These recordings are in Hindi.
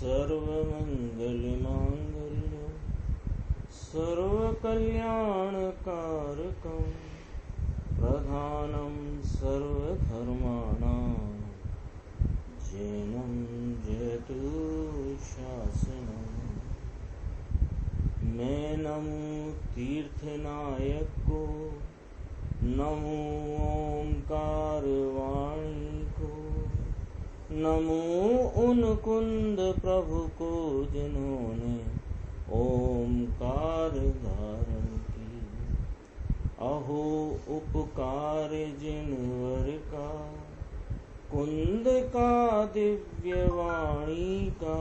सर्वमंगलमांगल्यं सर्वकल्याणकारकं प्रधानं सर्वधर्माणां जैनं जयतु शासनम्। मैं नमो तीर्थनायक को, नमो ओंकार वाणी को, नमो उन कुंद प्रभु को जिन्होंने ओंकार धारण की। अहो उपकार जिनवर का, कुंद का दिव्य वाणी का,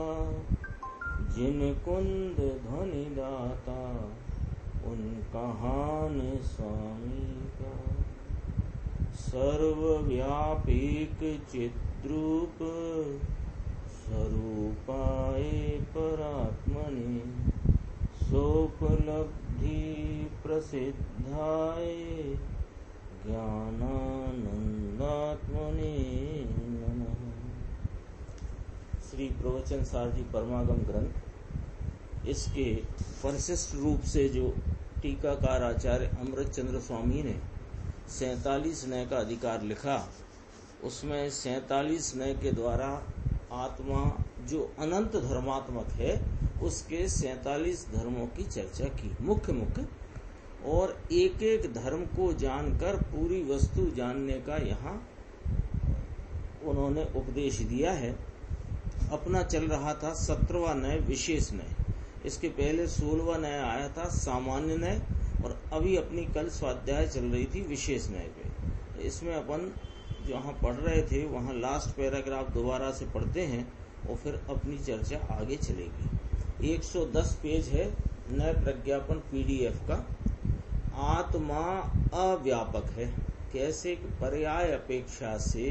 जिन कुंद ध्वनि दाता उन कहान स्वामी का। सर्वव्यापीक चिद्रूप स्वरूपाय परात्मने, सोपलब्धि प्रसिद्धाय ज्ञानानंदात्मने नमः। श्री प्रवचन सार जी परमागम ग्रंथ, इसके परिशिष्ट रूप से जो टीकाकार आचार्य अमृत चंद्र स्वामी ने 47 नय का अधिकार लिखा, उसमें 47 नय के द्वारा आत्मा जो अनंत धर्मात्मक है उसके 47 धर्मों की चर्चा की, मुख्य और एक एक धर्म को जानकर पूरी वस्तु जानने का यहाँ उन्होंने उपदेश दिया है। अपना चल रहा था 17वां नय विशेष नय, इसके पहले 16वां नय आया था सामान्य नय, और अभी अपनी कल स्वाध्याय चल रही थी विशेष नय पे। इसमें अपन जहाँ पढ़ रहे थे वहाँ लास्ट पैराग्राफ दोबारा से पढ़ते हैं और फिर अपनी चर्चा आगे चलेगी। 110 पेज है नय प्रज्ञापन PDF का। आत्मा अव्यापक है, कैसे पर्याय अपेक्षा से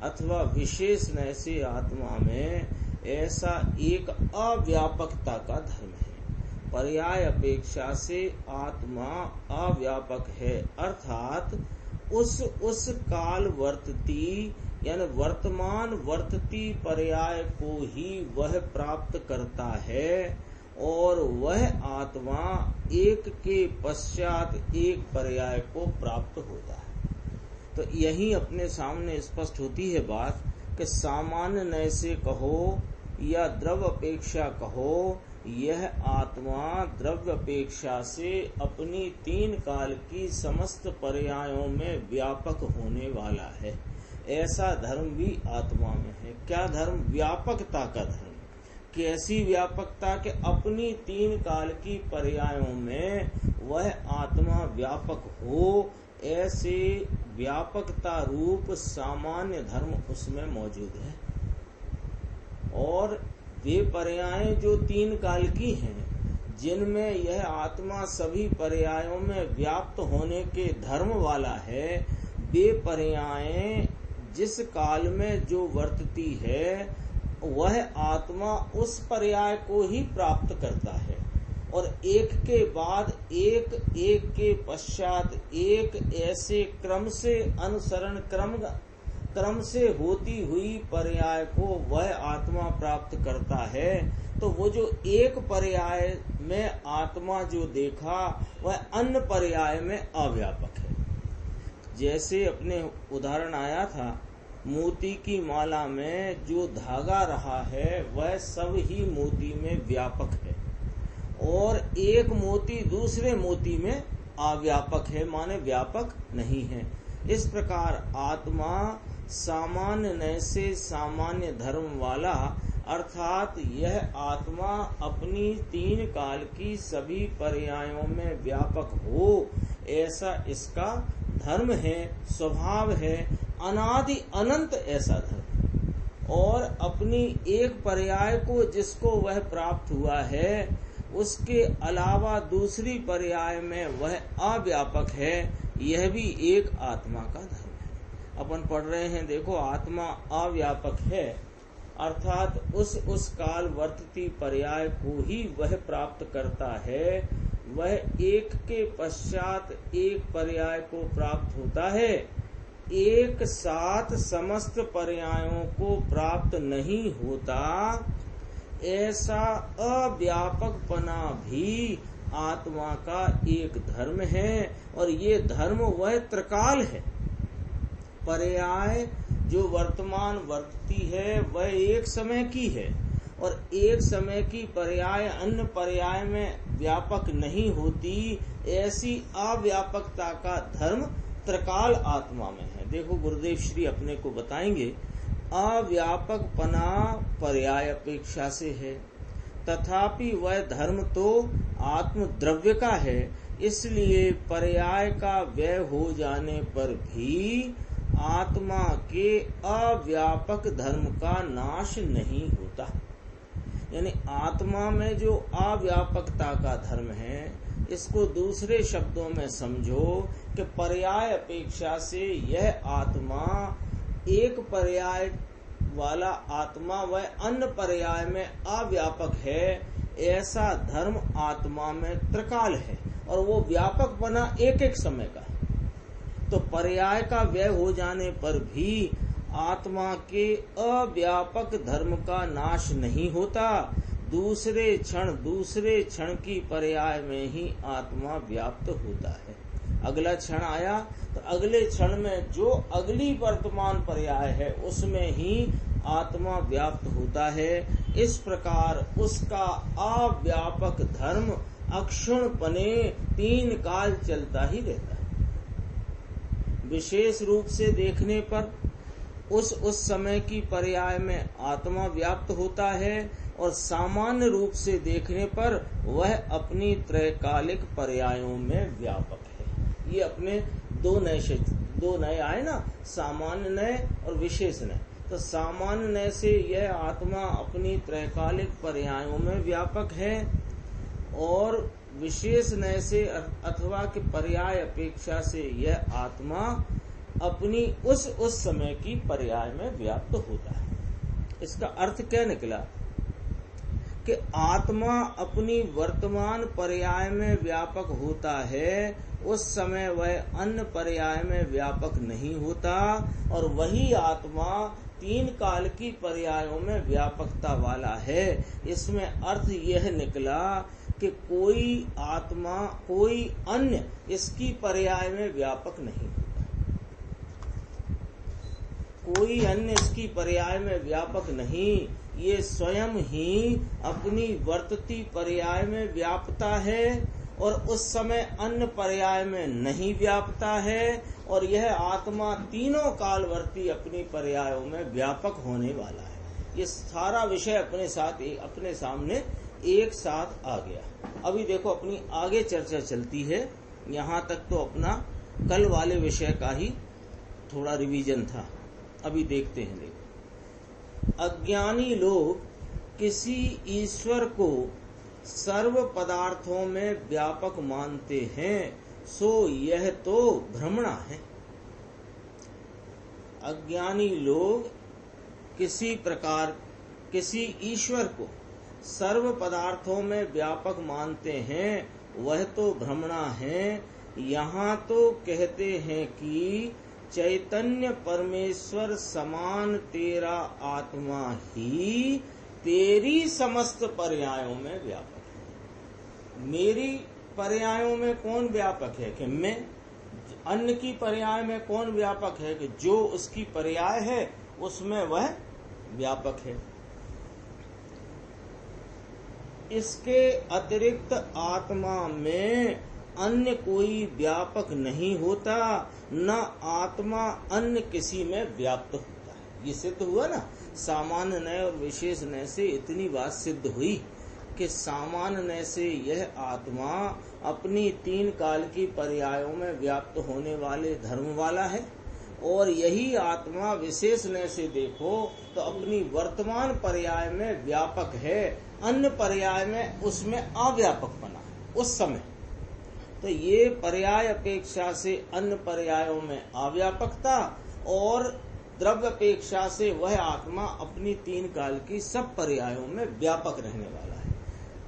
अथवा विशेष नय से आत्मा में ऐसा एक अव्यापकता का धर्म है। पर्याय अपेक्षा से आत्मा अव्यापक है, अर्थात उस काल वर्तती यानी वर्तमान वर्तती पर्याय को ही वह प्राप्त करता है, और वह आत्मा एक के पश्चात एक पर्याय को प्राप्त होता है। तो यही अपने सामने स्पष्ट होती है बात कि सामान्य नय से कहो या द्रव्य अपेक्षा कहो, यह आत्मा द्रव्य अपेक्षा से अपनी 3 काल की समस्त पर्यायों में व्यापक होने वाला है। ऐसा धर्म भी आत्मा में है। क्या धर्म? व्यापकता का धर्म। कैसी व्यापकता? कि अपनी 3 काल की पर्यायों में वह आत्मा व्यापक हो, ऐसे व्यापकता रूप सामान्य धर्म उसमें मौजूद है। और वे पर्याय जो 3 काल की हैं, जिनमें यह आत्मा सभी पर्यायों में व्याप्त होने के धर्म वाला है, वे पर्याय जिस काल में जो वर्तती है वह आत्मा उस पर्याय को ही प्राप्त करता है, और एक के बाद एक, एक के पश्चात एक, ऐसे क्रम से अनुसरण क्रम से होती हुई पर्याय को वह आत्मा प्राप्त करता है। तो वो जो एक पर्याय में आत्मा जो देखा वह अन्य पर्याय में अव्यापक है। जैसे अपने उदाहरण आया था, मोती की माला में जो धागा रहा है वह सब ही मोती में व्यापक है, और एक मोती दूसरे मोती में अव्यापक है, माने व्यापक नहीं है। इस प्रकार आत्मा सामान्य नय से सामान्य धर्म वाला, अर्थात यह आत्मा अपनी 3 काल की सभी पर्यायों में व्यापक हो, ऐसा इसका धर्म है, स्वभाव है, अनादि अनंत ऐसा धर्म। और अपनी एक पर्याय को जिसको वह प्राप्त हुआ है, उसके अलावा दूसरी पर्याय में वह अव्यापक है, यह भी एक आत्मा का धर्म है। अपन पढ़ रहे हैं, देखो, आत्मा अव्यापक है, अर्थात उस काल वर्तती पर्याय को ही वह प्राप्त करता है, वह एक के पश्चात एक पर्याय को प्राप्त होता है, एक साथ समस्त पर्यायों को प्राप्त नहीं होता। ऐसा अव्यापकपना भी आत्मा का एक धर्म है, और ये धर्म वह त्रिकाल है। पर्याय जो वर्तमान वर्तती है वह एक समय की है, और एक समय की पर्याय अन्य पर्याय में व्यापक नहीं होती। ऐसी अव्यापकता का धर्म त्रिकाल आत्मा में है। देखो गुरुदेव श्री अपने को बताएंगे, अव्यापकपना पर्याय अपेक्षा से है, तथापि वह धर्म तो आत्म द्रव्य का है, इसलिए पर्याय का व्यय हो जाने पर भी आत्मा के अव्यापक धर्म का नाश नहीं होता। यानी आत्मा में जो अव्यापकता का धर्म है, इसको दूसरे शब्दों में समझो कि पर्याय अपेक्षा से यह आत्मा, एक पर्याय वाला आत्मा वह अन्य पर्याय में अव्यापक है, ऐसा धर्म आत्मा में त्रिकाल है, और वो व्यापक बना एक एक समय का है। तो पर्याय का व्यय हो जाने पर भी आत्मा के अव्यापक धर्म का नाश नहीं होता। दूसरे क्षण की पर्याय में ही आत्मा व्याप्त होता है। अगला क्षण आया तो अगले क्षण में जो अगली वर्तमान पर्याय है उसमें ही आत्मा व्याप्त होता है। इस प्रकार उसका अव्यापक धर्म अक्षुण्णपने तीन काल चलता ही रहता है। विशेष रूप से देखने पर उस समय की पर्याय में आत्मा व्याप्त होता है, और सामान्य रूप से देखने पर वह अपनी त्रैकालिक पर्यायों में व्यापक है। ये अपने दो नए आए ना, सामान्य नए और विशेष नए। तो सामान्य नए से यह आत्मा अपनी त्रैकालिक पर्यायों में व्यापक है, और विशेष नए से अथवा के पर्याय अपेक्षा से यह आत्मा अपनी उस समय की पर्याय में व्याप्त होता है। इसका अर्थ क्या निकला कि आत्मा अपनी वर्तमान पर्याय में व्यापक होता है, उस समय वह अन्य पर्याय में व्यापक नहीं होता, और वही आत्मा तीन काल की पर्यायों में व्यापकता वाला है। इसमें अर्थ यह निकला कि कोई आत्मा, कोई अन्य इसकी पर्याय में व्यापक नहीं होता, कोई अन्य इसकी पर्याय में व्यापक नहीं, ये स्वयं ही अपनी वर्तती पर्याय में व्यापता है, और उस समय अन्य पर्याय में नहीं व्यापता है, और यह आत्मा तीनों कालवर्ती अपनी पर्यायों में व्यापक होने वाला है। ये सारा विषय अपने सामने एक साथ आ गया। अभी देखो अपनी आगे चर्चा चलती है। यहाँ तक तो अपना कल वाले विषय का ही थोड़ा रिवीजन था। अभी देखते हैं। देखो, अज्ञानी लोग किसी ईश्वर को सर्व पदार्थों में व्यापक मानते हैं, सो यह तो भ्रमणा है। अज्ञानी लोग किसी ईश्वर को सर्व पदार्थों में व्यापक मानते हैं, वह तो भ्रमणा है। यहाँ तो कहते हैं कि चैतन्य परमेश्वर समान तेरा आत्मा ही तेरी समस्त पर्यायों में व्यापक है। मेरी पर्यायों में कौन व्यापक है कि मैं, अन्य की पर्याय में कौन व्यापक है कि जो उसकी पर्याय है उसमें वह व्यापक है। इसके अतिरिक्त आत्मा में अन्य कोई व्यापक नहीं होता, न आत्मा अन्य किसी में व्याप्त होता है। ये सिद्ध हुआ ना, सामान्य नय और विशेष नय से इतनी बात सिद्ध हुई कि सामान्य नय से यह आत्मा अपनी तीन काल की पर्यायों में व्याप्त होने वाले धर्म वाला है, और यही आत्मा विशेष नय से देखो तो अपनी वर्तमान पर्याय में व्यापक है, अन्य पर्याय में उसमें अव्यापकपना है उस समय। तो ये पर्याय अपेक्षा से अन्य पर्यायों में अव्यापकता, और द्रव्य अपेक्षा से वह आत्मा अपनी तीन काल की सब पर्यायों में व्यापक रहने वाला है।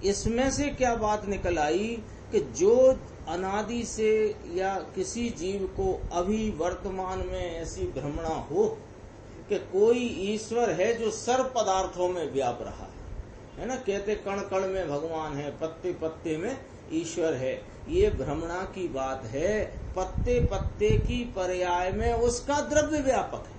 इसमें से क्या बात निकल आई कि जो अनादि से या किसी जीव को अभी वर्तमान में ऐसी भ्रमणा हो कि कोई ईश्वर है जो सर्व पदार्थों में व्याप रहा है, है ना, कहते कण कण में भगवान है, पत्ते पत्ते में ईश्वर है। ये भ्रमणा की बात है। पत्ते पत्ते की पर्याय में उसका द्रव्य व्यापक है।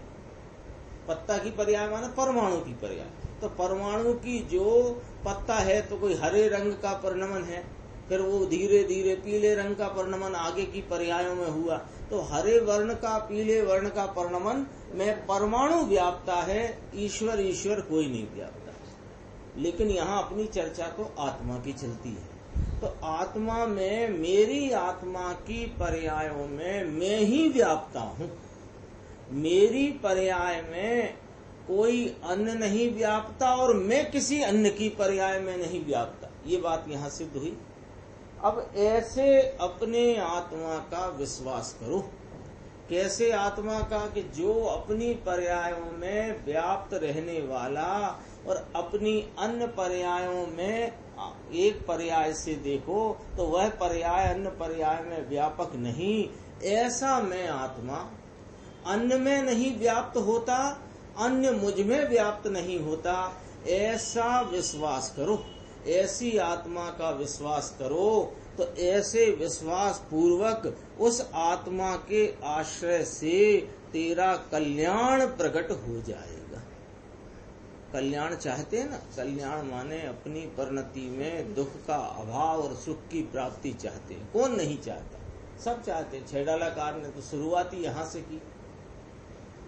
पत्ता की पर्याय माने परमाणु की पर्याय। तो परमाणु की जो पत्ता है तो कोई हरे रंग का परिणमन है, फिर वो धीरे धीरे पीले रंग का परिणमन आगे की पर्यायों में हुआ। तो हरे वर्ण का पीले वर्ण का परिणमन में परमाणु व्यापता है, ईश्वर ईश्वर कोई नहीं व्यापता। लेकिन यहाँ अपनी चर्चा तो आत्मा की चलती है। तो आत्मा में, मेरी आत्मा की पर्यायों में मैं ही व्यापता हूँ। मेरी पर्याय में कोई अन्य नहीं व्यापता और मैं किसी अन्य की पर्याय में नहीं व्यापता। ये बात यहाँ सिद्ध हुई। अब ऐसे अपने आत्मा का विश्वास करो। कैसे आत्मा का? कि जो अपनी पर्यायों में व्याप्त रहने वाला और अपनी अन्य पर्यायों में एक पर्याय से देखो तो वह पर्याय अन्य पर्याय में व्यापक नहीं। ऐसा मैं आत्मा अन्य में नहीं व्याप्त होता, अन्य मुझ में व्याप्त नहीं होता। ऐसा विश्वास करो, ऐसी आत्मा का विश्वास करो। तो ऐसे विश्वास पूर्वक उस आत्मा के आश्रय से तेरा कल्याण प्रकट हो जाएगा। कल्याण चाहते हैं ना? कल्याण माने अपनी परिणति में दुख का अभाव और सुख की प्राप्ति चाहते हैं। कौन नहीं चाहता? सब चाहते हैं। छैडालाकार ने तो शुरुआत ही यहाँ से की।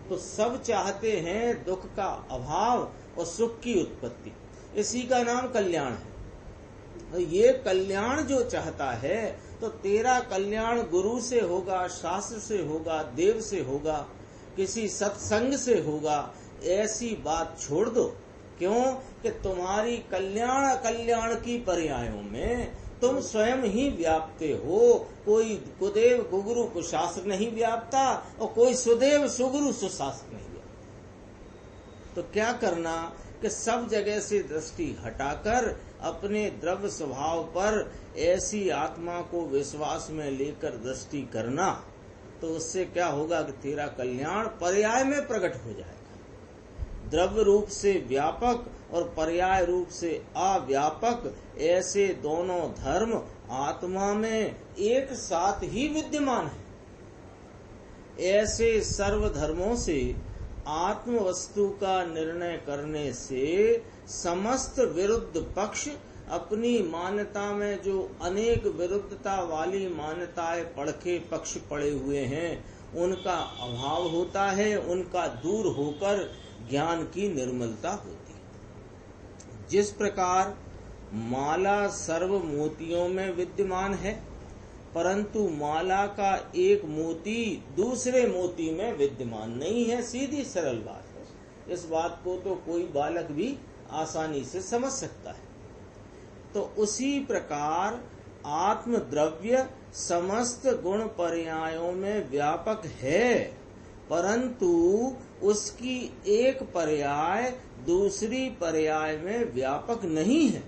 तो सब चाहते हैं दुख का अभाव और सुख की उत्पत्ति। इसी का नाम कल्याण है। तो ये कल्याण जो चाहता है तो तेरा कल्याण गुरु से होगा, शास्त्र से होगा, देव से होगा, किसी सत्संग से होगा। ऐसी बात छोड़ दो। क्यों? कि तुम्हारी कल्याण कल्याण की पर्यायों में तुम स्वयं ही व्याप्ते हो। कोई कुदेव कुगुरु कुशास्त्र नहीं व्यापता और कोई सुदेव सुगुरु सुशास्त्र नहीं व्यापता। तो क्या करना कि सब जगह से दृष्टि हटाकर अपने द्रव्य स्वभाव पर ऐसी आत्मा को विश्वास में लेकर दृष्टि करना। तो उससे क्या होगा कि तेरा कल्याण पर्याय में प्रकट हो जाएगा। द्रव्य रूप से व्यापक और पर्याय रूप से अव्यापक, ऐसे दोनों धर्म आत्मा में एक साथ ही विद्यमान है। ऐसे सर्व धर्मों से आत्म वस्तु का निर्णय करने से समस्त विरुद्ध पक्ष अपनी मान्यता में जो अनेक विरुद्धता वाली मान्यताएं पड़के पक्ष पड़े हुए हैं उनका अभाव होता है, उनका दूर होकर ज्ञान की निर्मलता होती है। जिस प्रकार माला सर्व मोतियों में विद्यमान है, परंतु माला का एक मोती दूसरे मोती में विद्यमान नहीं है। सीधी सरल बात है। इस बात को तो कोई बालक भी आसानी से समझ सकता है। तो उसी प्रकार आत्म द्रव्य समस्त गुण पर्यायों में व्यापक है, परंतु उसकी एक पर्याय दूसरी पर्याय में व्यापक नहीं है।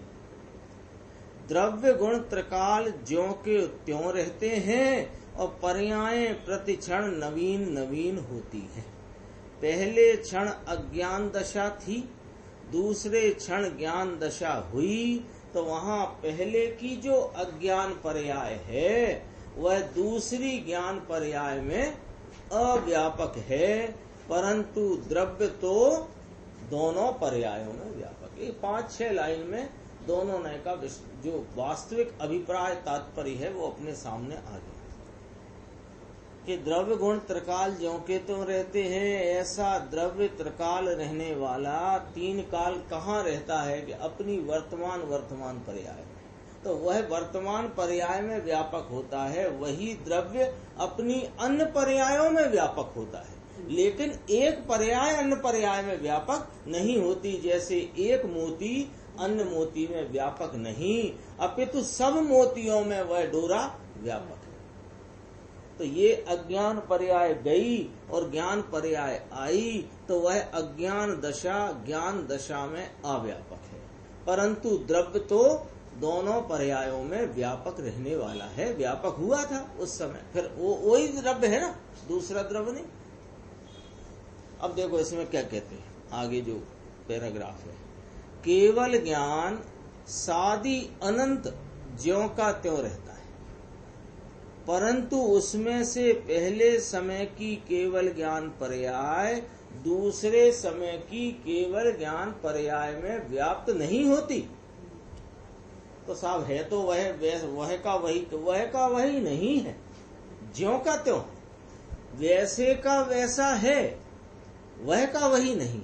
द्रव्य गुण त्रिकाल ज्यों के त्यों रहते हैं और पर्यायें प्रतिक्षण नवीन नवीन होती हैं। पहले क्षण अज्ञान दशा थी, दूसरे क्षण ज्ञान दशा हुई, तो वहाँ पहले की जो अज्ञान पर्याय है वह दूसरी ज्ञान पर्याय में अव्यापक है, परंतु द्रव्य तो दोनों पर्यायों में व्यापक है। 5-6 लाइन में दोनों नए का जो वास्तविक अभिप्राय तात्पर्य है वो अपने सामने आ गया कि द्रव्य गुण त्रिकाल ज्यों के त्यों रहते हैं। ऐसा द्रव्य त्रिकाल रहने वाला तीन काल कहाँ रहता है? कि अपनी वर्तमान पर्याय में। तो वह वर्तमान पर्याय में व्यापक होता है, वही द्रव्य अपनी अन्य पर्यायों में व्यापक होता है। लेकिन एक पर्याय अन्य पर्याय में व्यापक नहीं होती। जैसे एक मोती अन्य मोती में व्यापक नहीं, अपितु सब मोतियों में वह डोरा व्यापक है। तो ये अज्ञान पर्याय गई और ज्ञान पर्याय आई, तो वह अज्ञान दशा ज्ञान दशा में अव्यापक है, परंतु द्रव्य तो दोनों पर्यायों में व्यापक रहने वाला है। व्यापक हुआ था उस समय, फिर वो वही द्रव्य है ना, दूसरा द्रव्य नहीं। अब देखो इसमें क्या कहते हैं, आगे जो पैराग्राफ है। केवल ज्ञान सादी अनंत ज्यों का त्यों रहता है, परंतु उसमें से पहले समय की केवल ज्ञान पर्याय दूसरे समय की केवल ज्ञान पर्याय में व्याप्त नहीं होती। तो साहब है तो वह का वही नहीं है, ज्यों का त्यों, वैसे का वैसा है, वह का वही नहीं।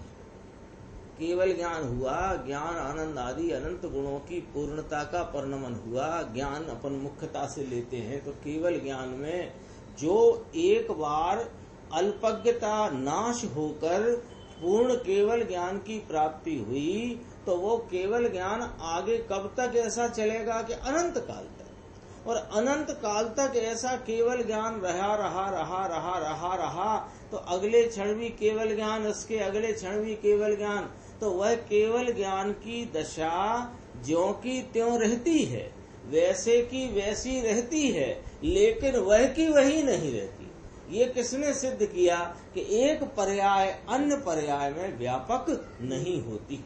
केवल ज्ञान हुआ, ज्ञान आनंद आदि अनंत गुणों की पूर्णता का परिणमन हुआ। ज्ञान अपन मुख्यता से लेते हैं तो केवल ज्ञान में जो एक बार अल्पज्ञता नाश होकर पूर्ण केवल ज्ञान की प्राप्ति हुई, तो वो केवल ज्ञान आगे कब तक ऐसा चलेगा कि अनंत काल तक, और अनंत काल तक ऐसा केवल ज्ञान रहा, तो अगले क्षण भी केवल ज्ञान, उसके अगले क्षण भी केवल ज्ञान, तो वह केवल ज्ञान की दशा ज्यों की त्यों रहती है, वैसे की वैसी रहती है, लेकिन वह की वही नहीं रहती। ये किसने सिद्ध किया कि एक पर्याय अन्य पर्याय में व्यापक नहीं होती।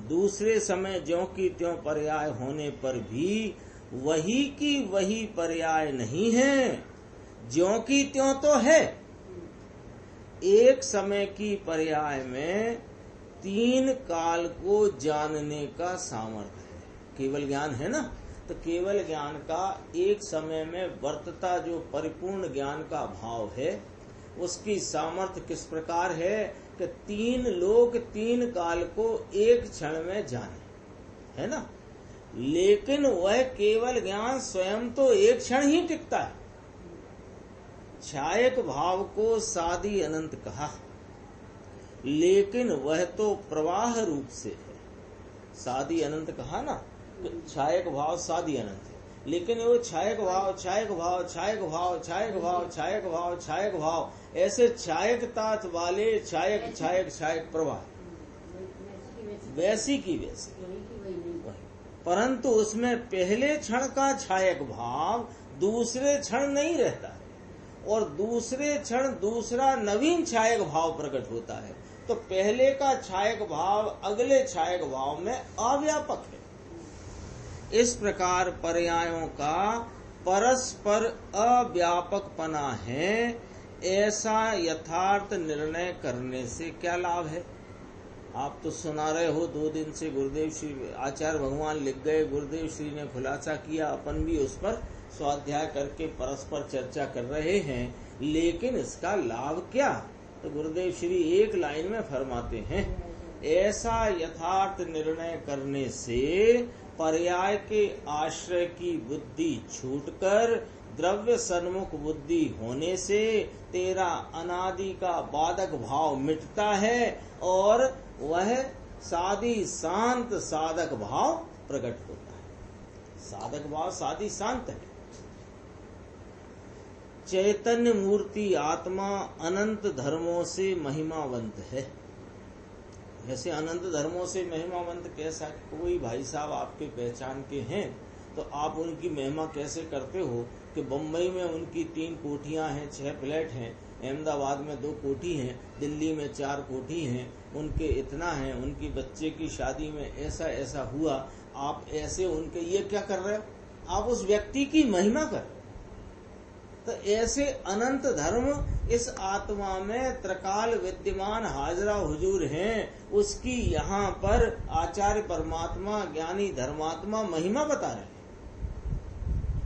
दूसरे समय ज्यों की त्यों पर्याय होने पर भी वही की वही पर्याय नहीं है, ज्यों की त्यों तो है। एक समय की पर्याय में तीन काल को जानने का सामर्थ्य है। केवल ज्ञान है ना, तो केवल ज्ञान का एक समय में वर्तता जो परिपूर्ण ज्ञान का भाव है, उसकी सामर्थ्य किस प्रकार है कि तीन लोक तीन काल को एक क्षण में जाने, है ना। लेकिन वह केवल ज्ञान स्वयं तो एक क्षण ही टिकता है। छायक भाव को सादी अनंत कहा, लेकिन वह तो प्रवाह रूप से है। सादी अनंत कहा ना, तो छायक भाव सादी अनंत है, लेकिन वो छायक भाव छायक भाव छायक भाव छायक भाव छायक भाव छायक भाव ऐसे छायकता वाले छायक छायक छायक प्रवाह, वैसी की वैसी, परंतु उसमें पहले क्षण का छायक भाव दूसरे क्षण नहीं रहता है, और दूसरे क्षण दूसरा नवीन छायक भाव प्रकट होता है। तो पहले का छायक भाव अगले छायक भाव में अव्यापक है। इस प्रकार पर्यायों का परस्पर अव्यापकपना है, ऐसा यथार्थ निर्णय करने से क्या लाभ है। आप तो सुना रहे हो, 2 दिन से गुरुदेव श्री आचार्य भगवान लिख गए, गुरुदेव श्री ने खुलासा किया, अपन भी उस पर स्वाध्याय करके परस्पर चर्चा कर रहे हैं, लेकिन इसका लाभ क्या। तो गुरुदेव श्री एक लाइन में फरमाते हैं, ऐसा यथार्थ निर्णय करने से पर्याय के आश्रय की बुद्धि छूटकर द्रव्य सन्मुख बुद्धि होने से तेरा अनादि का बाधक भाव मिटता है, और वह सादी शांत साधक भाव प्रकट होता है। साधक भाव सादी शांत है। चैतन्य मूर्ति आत्मा अनंत धर्मों से महिमावंत है। ऐसे अनंत धर्मों से महिमावंत कैसा, कोई भाई साहब आपके पहचान के हैं तो आप उनकी महिमा कैसे करते हो कि बम्बई में उनकी 3 कोठियां हैं, 6 फ्लैट हैं, अहमदाबाद में 2 कोठी हैं, दिल्ली में 4 कोठी हैं, उनके इतना है, उनकी बच्चे की शादी में ऐसा ऐसा हुआ, आप ऐसे उनके ये क्या कर रहे हो, आप उस व्यक्ति की महिमा कर। तो ऐसे अनंत धर्म इस आत्मा में त्रिकाल विद्यमान हाजरा हुजूर हैं, उसकी यहाँ पर आचार्य परमात्मा ज्ञानी धर्मात्मा महिमा बता रहे हैं।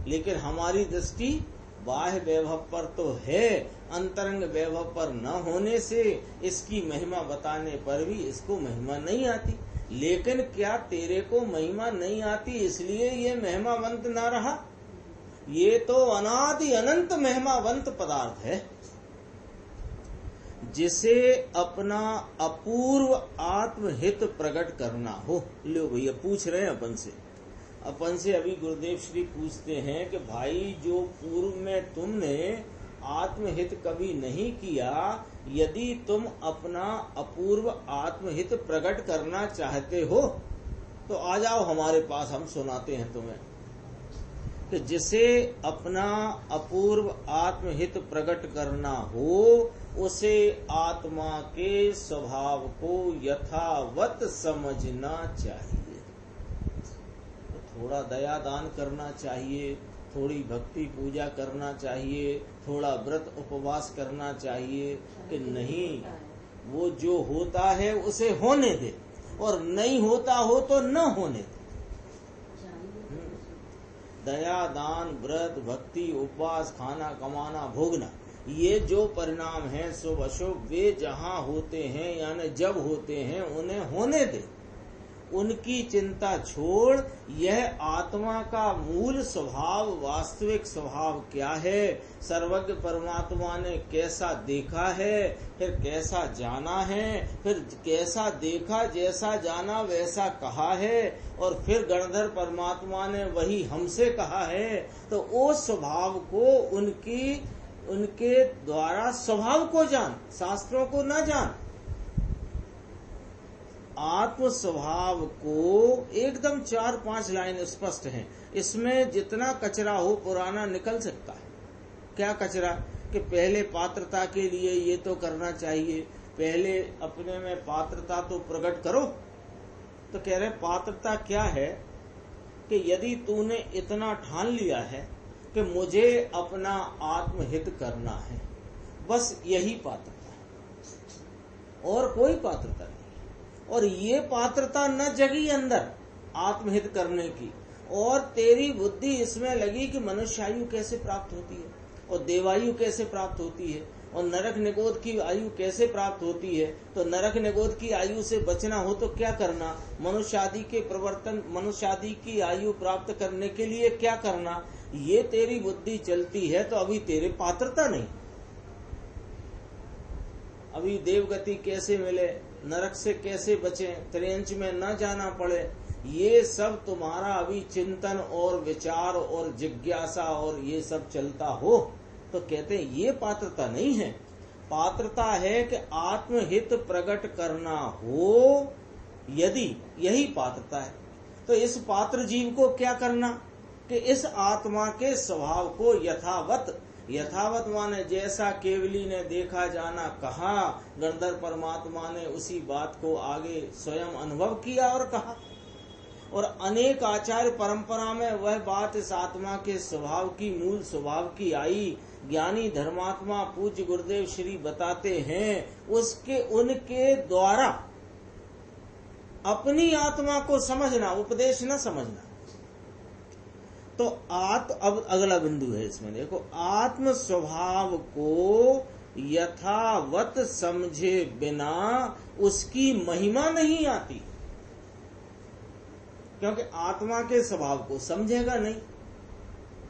लेकिन हमारी दृष्टि बाह्य वैभव पर तो है, अंतरंग वैभव पर न होने से इसकी महिमा बताने पर भी इसको महिमा नहीं आती। लेकिन क्या तेरे को महिमा नहीं आती इसलिए ये महिमावंत ना रहा? ये तो अनादि अनंत महिमावंत पदार्थ है, जिसे अपना अपूर्व आत्महित प्रकट करना हो। लो भैया पूछ रहे हैं अपन से अभी गुरुदेव श्री पूछते हैं कि भाई जो पूर्व में तुमने आत्महित कभी नहीं किया, यदि तुम अपना अपूर्व आत्महित प्रकट करना चाहते हो तो आ जाओ हमारे पास, हम सुनाते हैं तुम्हें। कि जिसे अपना अपूर्व आत्महित प्रकट करना हो उसे आत्मा के स्वभाव को यथावत समझना चाहिए। तो थोड़ा दया दान करना चाहिए, थोड़ी भक्ति पूजा करना चाहिए, थोड़ा व्रत उपवास करना चाहिए कि नहीं, वो जो होता है उसे होने दे और नहीं होता हो तो न होने दे। दया दान व्रत भक्ति उपवास खाना कमाना भोगना, ये जो परिणाम है शुभ अशुभ वे जहाँ होते हैं यानी जब होते हैं उन्हें होने दे, उनकी चिंता छोड़। यह आत्मा का मूल स्वभाव वास्तविक स्वभाव क्या है, सर्वज्ञ परमात्मा ने कैसा देखा है, फिर कैसा जाना है, फिर कैसा देखा जैसा जाना वैसा कहा है, और फिर गणधर परमात्मा ने वही हमसे कहा है। तो उस स्वभाव को उनके द्वारा स्वभाव को जान, शास्त्रों को न जान। आत्म स्वभाव को एकदम 4-5 लाइन स्पष्ट है, इसमें जितना कचरा हो पुराना निकल सकता है। क्या कचरा कि पहले पात्रता के लिए ये तो करना चाहिए, पहले अपने में पात्रता तो प्रकट करो। तो कह रहे पात्रता क्या है कि यदि तूने इतना ठान लिया है कि मुझे अपना आत्महित करना है, बस यही पात्रता है और कोई पात्रता नहीं। और ये पात्रता न जगी अंदर आत्महित करने की, और तेरी बुद्धि इसमें लगी कि मनुष्य आयु कैसे प्राप्त होती है और देवायु कैसे प्राप्त होती है और नरक निगोद की आयु कैसे प्राप्त होती है। तो नरक निगोद की आयु से बचना हो तो क्या करना, मनुष्य आदि के प्रवर्तन, मनुष्य आदि की आयु प्राप्त करने के लिए क्या करना, ये तेरी बुद्धि चलती है। तो अभी तेरे पात्रता नहीं, अभी देवगति कैसे मिले, नरक से कैसे बचे, त्रियंच में न जाना पड़े, ये सब तुम्हारा अभी चिंतन और विचार और जिज्ञासा और ये सब चलता हो तो कहते हैं ये पात्रता नहीं है। पात्रता है कि आत्महित प्रकट करना हो, यदि यही पात्रता है। तो इस पात्र जीव को क्या करना कि इस आत्मा के स्वभाव को यथावत माने जैसा केवली ने देखा जाना कहा, गणधर परमात्मा ने उसी बात को आगे स्वयं अनुभव किया और कहा, और अनेक आचार्य परंपरा में वह बात इस आत्मा के स्वभाव की, मूल स्वभाव की आई। ज्ञानी धर्मात्मा पूज्य गुरुदेव श्री बताते हैं, उनके द्वारा अपनी आत्मा को समझना, उपदेश न समझना। तो अब अगला बिंदु है इसमें, देखो, आत्म स्वभाव को यथावत समझे बिना उसकी महिमा नहीं आती, क्योंकि आत्मा के स्वभाव को समझेगा नहीं।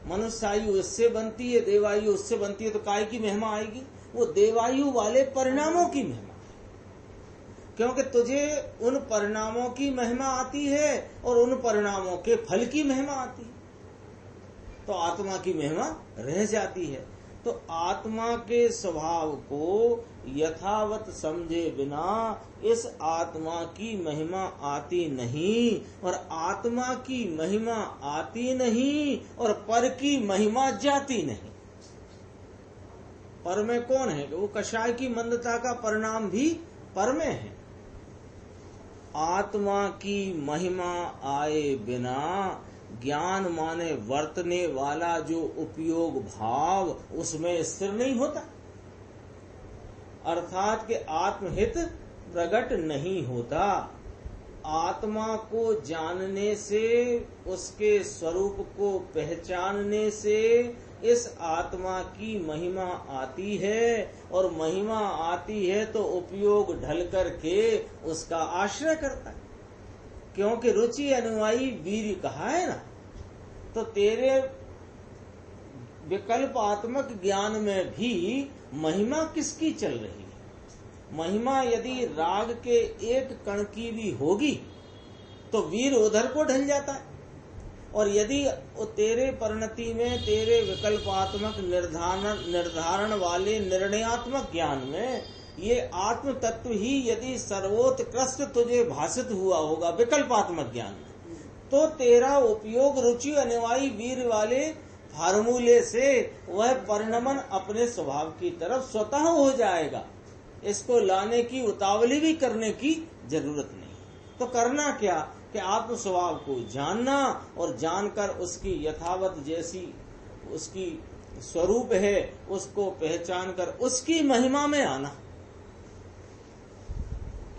मनुष्य आयु इससे बनती है, देवायु उससे बनती है, तो काय की महिमा आएगी? वो देवायु वाले परिणामों की महिमा, क्योंकि तुझे उन परिणामों की महिमा आती है और उन परिणामों के फल की महिमा आती है, तो आत्मा की महिमा रह जाती है। तो आत्मा के स्वभाव को यथावत समझे बिना इस आत्मा की महिमा आती नहीं, और आत्मा की महिमा आती नहीं और पर की महिमा जाती नहीं। पर में कौन है? वो कषाय की मंदता का परिणाम भी पर में है। आत्मा की महिमा आए बिना ज्ञान माने वर्तने वाला जो उपयोग भाव उसमें स्थिर नहीं होता, अर्थात कि आत्महित प्रकट नहीं होता। आत्मा को जानने से, उसके स्वरूप को पहचानने से इस आत्मा की महिमा आती है, और महिमा आती है तो उपयोग ढल करके उसका आश्रय करता है, क्योंकि रुचि अनुयायी वीर कहा है ना। तो तेरे विकल्पात्मक ज्ञान में भी महिमा किसकी चल रही है? महिमा यदि राग के एक कण की भी होगी तो वीर उधर को ढल जाता है, और यदि तेरे परिणति में, तेरे विकल्पात्मक निर्धारण वाले निर्णयात्मक ज्ञान में ये आत्म तत्व ही यदि सर्वोत्कृष्ट तुझे भाषित हुआ होगा विकल्पात्मक ज्ञान में, तो तेरा उपयोग रुचि अनिवार्य वीर वाले फार्मूले से वह परिणमन अपने स्वभाव की तरफ स्वतः हो जाएगा। इसको लाने की उतावली भी करने की जरूरत नहीं। तो करना क्या कि आत्म स्वभाव को जानना और जानकर उसकी यथावत जैसी उसकी स्वरूप है उसको पहचान कर उसकी महिमा में आना,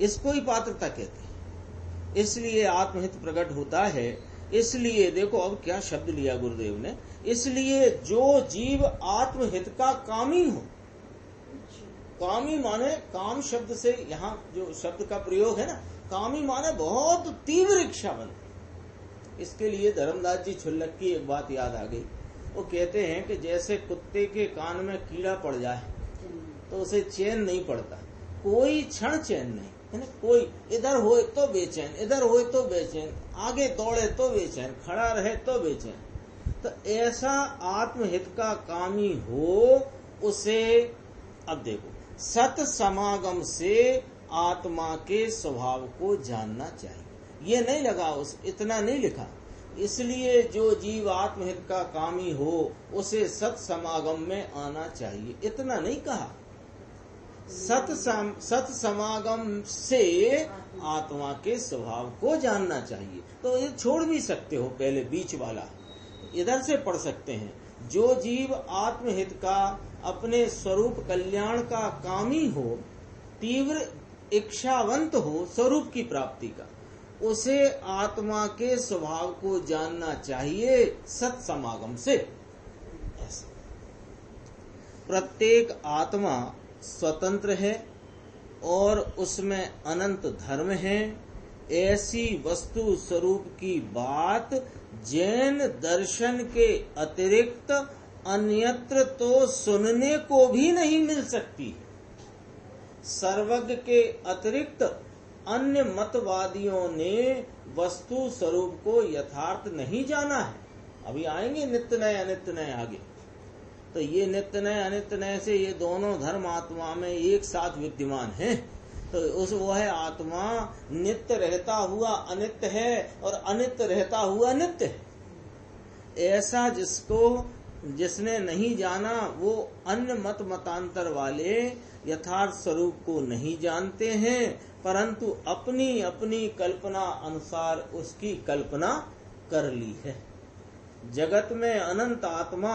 इसको ही पात्रता कहते हैं। इसलिए आत्महित प्रकट होता है। इसलिए देखो अब क्या शब्द लिया गुरुदेव ने, इसलिए जो जीव आत्महित का कामी हो, कामी माने काम शब्द से यहाँ जो शब्द का प्रयोग है ना, कामी माने बहुत तीव्र इच्छावंत। इसके लिए धर्मदास जी छुल्लक की एक बात याद आ गई। वो कहते हैं कि जैसे कुत्ते के कान में कीड़ा पड़ जाए तो उसे चैन नहीं पड़ता, कोई क्षण चैन नहीं है ना। कोई इधर होए तो बेचैन, इधर होए तो बेचैन, आगे दौड़े तो बेचैन, खड़ा रहे तो बेचैन। तो ऐसा आत्महित का कामी हो उसे, अब देखो, सत समागम से आत्मा के स्वभाव को जानना चाहिए। ये नहीं लगा, उस इतना नहीं लिखा। इसलिए जो जीव आत्महित का कामी हो उसे सत समागम में आना चाहिए, इतना नहीं कहा। सत समागम से आत्मा के स्वभाव को जानना चाहिए। तो ये छोड़ भी सकते हो, पहले बीच वाला इधर से पढ़ सकते हैं। जो जीव आत्महित का अपने स्वरूप कल्याण का कामी हो, तीव्र इच्छावंत हो स्वरूप की प्राप्ति का, उसे आत्मा के स्वभाव को जानना चाहिए सत समागम से। ऐसा प्रत्येक आत्मा स्वतंत्र है और उसमें अनंत धर्म है। ऐसी वस्तु स्वरूप की बात जैन दर्शन के अतिरिक्त अन्यत्र तो सुनने को भी नहीं मिल सकती। सर्वज्ञ के अतिरिक्त अन्य मतवादियों ने वस्तु स्वरूप को यथार्थ नहीं जाना है। अभी आएंगे नित्य नय अनित्य नय आगे। तो ये नित्य नय अनित्य नय से ये दोनों धर्म आत्मा में एक साथ विद्यमान हैं। तो उस वह आत्मा नित्य रहता हुआ अनित्य है और अनित्य रहता हुआ नित्य है। ऐसा जिसने नहीं जाना वो अन्य मतांतर वाले यथार्थ स्वरूप को नहीं जानते हैं, परंतु अपनी अपनी कल्पना अनुसार उसकी कल्पना कर ली है। जगत में अनंत आत्मा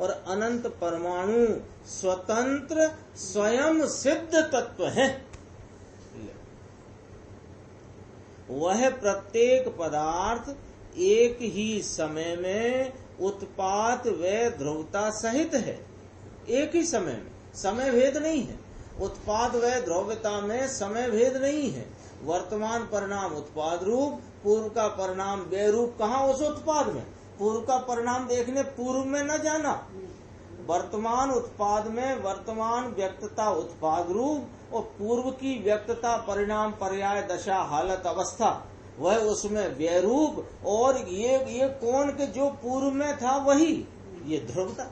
और अनंत परमाणु स्वतंत्र स्वयं सिद्ध तत्व है। वह प्रत्येक पदार्थ एक ही समय में उत्पाद व ध्रुवता सहित है। एक ही समय में, समय भेद नहीं है। उत्पाद व ध्रुवता में समय भेद नहीं है। वर्तमान परिणाम उत्पाद रूप, पूर्व का परिणाम व्यय रूप। कहाँ उस उत्पाद में? पूर्व का परिणाम देखने पूर्व में न जाना। वर्तमान उत्पाद में वर्तमान व्यक्तता उत्पाद रूप और पूर्व की व्यक्तता परिणाम पर्याय दशा हालत अवस्था वह उसमें व्यय रूप। और ये कौन के जो पूर्व में था वही ये ध्रुवता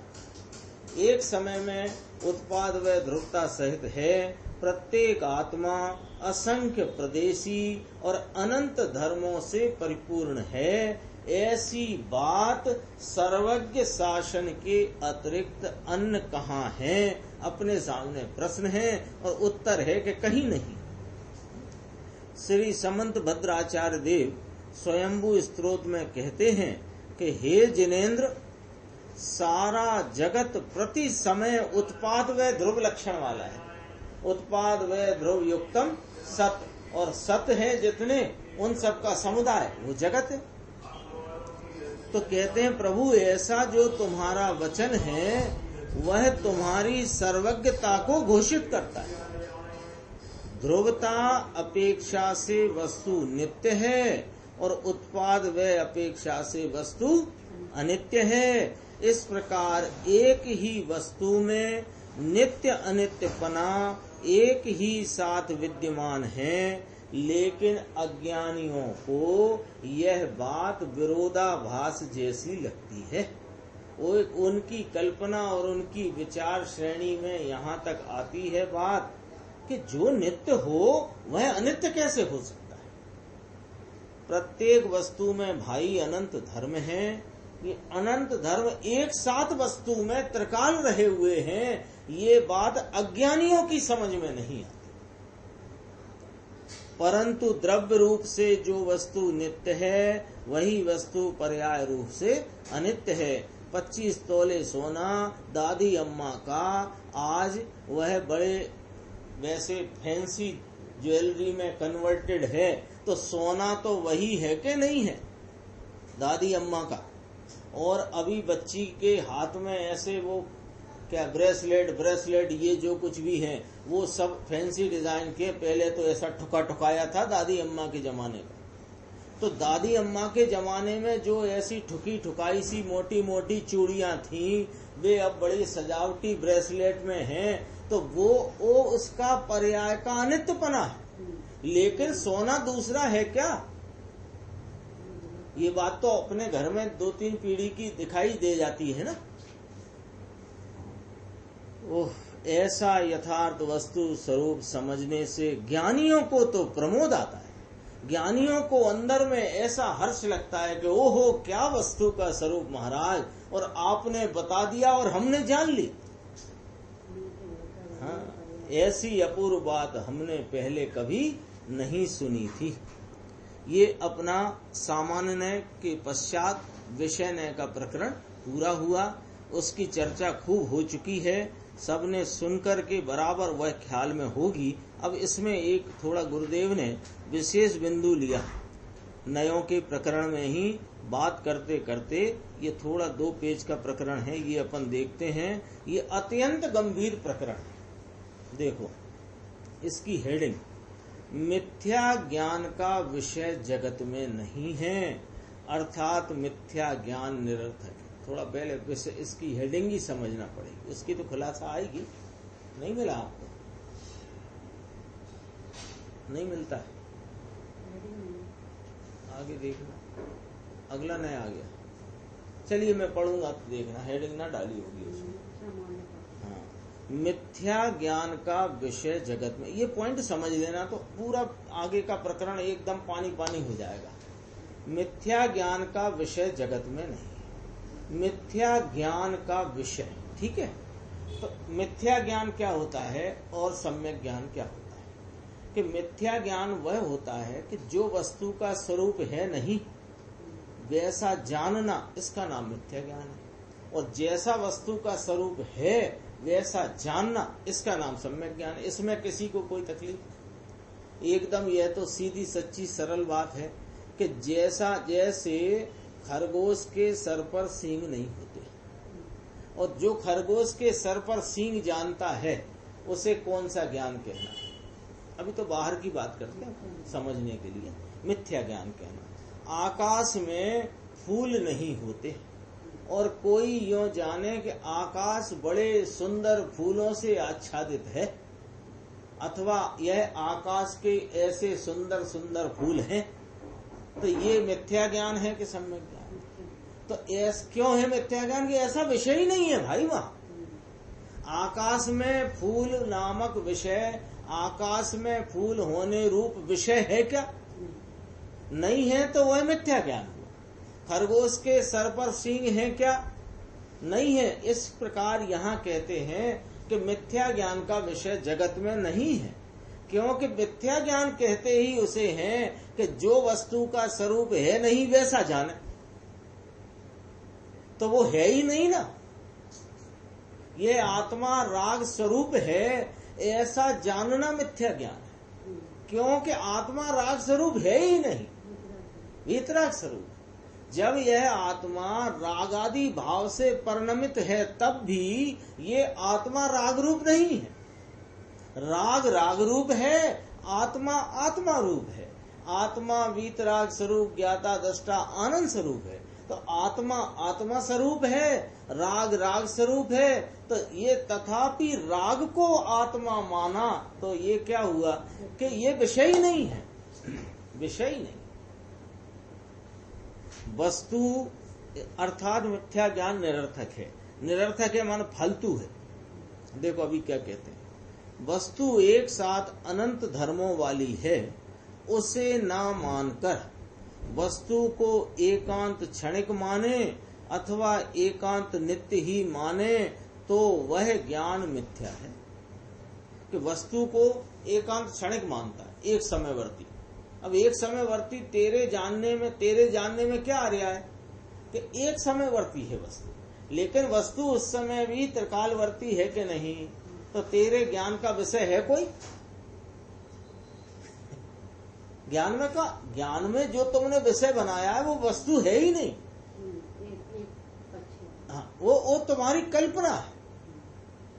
एक समय में उत्पाद व ध्रुवता सहित है। प्रत्येक आत्मा असंख्य प्रदेशी और अनंत धर्मों से परिपूर्ण है। ऐसी बात सर्वज्ञ शासन के अतिरिक्त अन्य कहाँ है? अपने सामने प्रश्न है और उत्तर है कि कहीं नहीं। श्री समंत भद्राचार्य देव स्वयंभू स्तोत्र में कहते हैं कि हे जिनेन्द्र, सारा जगत प्रति समय उत्पाद व ध्रुव लक्षण वाला है। उत्पाद व ध्रुव युक्तम सत, और सत है जितने उन सब का समुदाय वो जगत है। तो कहते हैं प्रभु ऐसा जो तुम्हारा वचन है वह तुम्हारी सर्वज्ञता को घोषित करता है। ध्रुवता अपेक्षा से वस्तु नित्य है और उत्पाद व अपेक्षा से वस्तु अनित्य है। इस प्रकार एक ही वस्तु में नित्य अनित्यपना एक ही साथ विद्यमान है, लेकिन अज्ञानियों को यह बात विरोधाभास जैसी लगती है। उनकी कल्पना और उनकी विचार श्रेणी में यहाँ तक आती है बात कि जो नित्य हो वह अनित्य कैसे हो सकता है। प्रत्येक वस्तु में भाई अनंत धर्म है। ये अनंत धर्म एक साथ वस्तु में त्रिकाल रहे हुए हैं, ये बात अज्ञानियों की समझ में नहीं आती। परंतु द्रव्य रूप से जो वस्तु नित्य है वही वस्तु पर्याय रूप से अनित्य है। 25 तोले सोना दादी अम्मा का आज वह बड़े वैसे फैंसी ज्वेलरी में कन्वर्टेड है, तो सोना तो वही है कि नहीं है दादी अम्मा का। और अभी बच्ची के हाथ में ऐसे वो क्या ब्रेसलेट ये जो कुछ भी है वो सब फैंसी डिजाइन के, पहले तो ऐसा ठुका ठुकाया था दादी अम्मा के जमाने का। तो दादी अम्मा के जमाने में जो ऐसी ठुकी ठुकाई सी मोटी मोटी चूड़ियां थी, वे अब बड़ी सजावटी ब्रेसलेट में हैं, तो वो उसका पर्याय का अनित्यपना है। लेकिन सोना दूसरा है क्या? ये बात तो अपने घर में 2-3 पीढ़ी की दिखाई दे जाती है ना। ओह, ऐसा यथार्थ वस्तु स्वरूप समझने से ज्ञानियों को तो प्रमोद आता है। ज्ञानियों को अंदर में ऐसा हर्ष लगता है कि ओहो क्या वस्तु का स्वरूप महाराज, और आपने बता दिया और हमने जान ली। हाँ, ऐसी अपूर्व बात हमने पहले कभी नहीं सुनी थी। ये अपना सामान्य नय के पश्चात विषय नय का प्रकरण पूरा हुआ। उसकी चर्चा खूब हो चुकी है, सबने सुनकर के बराबर वह ख्याल में होगी। अब इसमें एक थोड़ा गुरुदेव ने विशेष बिंदु लिया। नयों के प्रकरण में ही बात करते करते ये थोड़ा 2 पेज का प्रकरण है, ये अपन देखते हैं। ये अत्यंत गंभीर प्रकरण है। देखो इसकी हेडिंग, मिथ्या ज्ञान का विषय जगत में नहीं है, अर्थात मिथ्या ज्ञान निरर्थक है। थोड़ा पहले इसकी हेडिंग ही समझना पड़ेगी, उसकी तो खुलासा आएगी। नहीं मिला आपको? नहीं मिलता है, आगे देखना। अगला नया आ गया, चलिए मैं पढ़ूंगा तो देखना, हेडिंग ना डाली होगी उसमें। हाँ, मिथ्या ज्ञान का विषय जगत में, ये पॉइंट समझ लेना तो पूरा आगे का प्रकरण एकदम पानी पानी हो जाएगा। मिथ्या ज्ञान का विषय जगत में नहीं, मिथ्या ज्ञान का विषय। ठीक है, तो मिथ्या ज्ञान क्या होता है और सम्यक ज्ञान क्या होता है? कि मिथ्या ज्ञान वह होता है कि जो वस्तु का स्वरूप है नहीं वैसा जानना, इसका नाम मिथ्या ज्ञान है। और जैसा वस्तु का स्वरूप है वैसा जानना, इसका नाम सम्यक ज्ञान है। इसमें किसी को कोई तकलीफ, एकदम यह तो सीधी सच्ची सरल बात है कि जैसे खरगोश के सर पर सींग नहीं होते, और जो खरगोश के सर पर सींग जानता है उसे कौन सा ज्ञान कहना है? अभी तो बाहर की बात करते हैं समझने के लिए। मिथ्या ज्ञान कहना, आकाश में फूल नहीं होते और कोई यूं जाने कि आकाश बड़े सुंदर फूलों से आच्छादित है, अथवा यह आकाश के ऐसे सुंदर सुंदर फूल हैं, तो ये मिथ्या ज्ञान है कि सम्यक ज्ञान? तो क्यों है मिथ्या ज्ञान? कि ऐसा विषय ही नहीं है भाई। वहां आकाश में फूल नामक विषय, आकाश में फूल होने रूप विषय है क्या? नहीं है, तो वह मिथ्या ज्ञान हुआ। खरगोश के सर पर सींग है क्या? नहीं है। इस प्रकार यहाँ कहते हैं कि मिथ्या ज्ञान का विषय जगत में नहीं है, क्योंकि मिथ्या ज्ञान कहते ही उसे हैं कि जो वस्तु का स्वरूप है नहीं वैसा जाने, तो वो है ही नहीं ना। ये आत्मा राग स्वरूप है ऐसा जानना मिथ्या ज्ञान है, क्योंकि आत्मा राग स्वरूप है ही नहीं, वीतराग स्वरूप। जब यह आत्मा रागादि भाव से परिणमित है तब भी ये आत्मा राग रूप नहीं है। राग राग रूप है, आत्मा आत्मा रूप है। आत्मा वीतराग स्वरूप, ज्ञाता दृष्टा आनंद स्वरूप है। तो आत्मा आत्मा स्वरूप है, राग राग स्वरूप है। तो ये तथापि राग को आत्मा माना, तो ये क्या हुआ कि ये विषय ही नहीं है, विषय ही नहीं। वस्तु अर्थात मिथ्या ज्ञान निरर्थक है। निरर्थक है मान फालतू है। देखो अभी क्या कहते हैं, वस्तु एक साथ अनंत धर्मों वाली है, उसे ना मानकर वस्तु को एकांत क्षणिक माने अथवा एकांत नित्य ही माने तो वह ज्ञान मिथ्या है। कि वस्तु को एकांत क्षणिक मानता है, एक समयवर्ती। अब एक समयवर्ती तेरे जानने में क्या आ रहा है कि एक समयवर्ती है वस्तु, लेकिन वस्तु उस समय भी त्रिकालवर्ती है कि नहीं, तो तेरे ज्ञान का विषय है कोई? ज्ञान में जो तुमने विषय बनाया है वो वस्तु है ही नहीं। हाँ, वो तुम्हारी कल्पना है,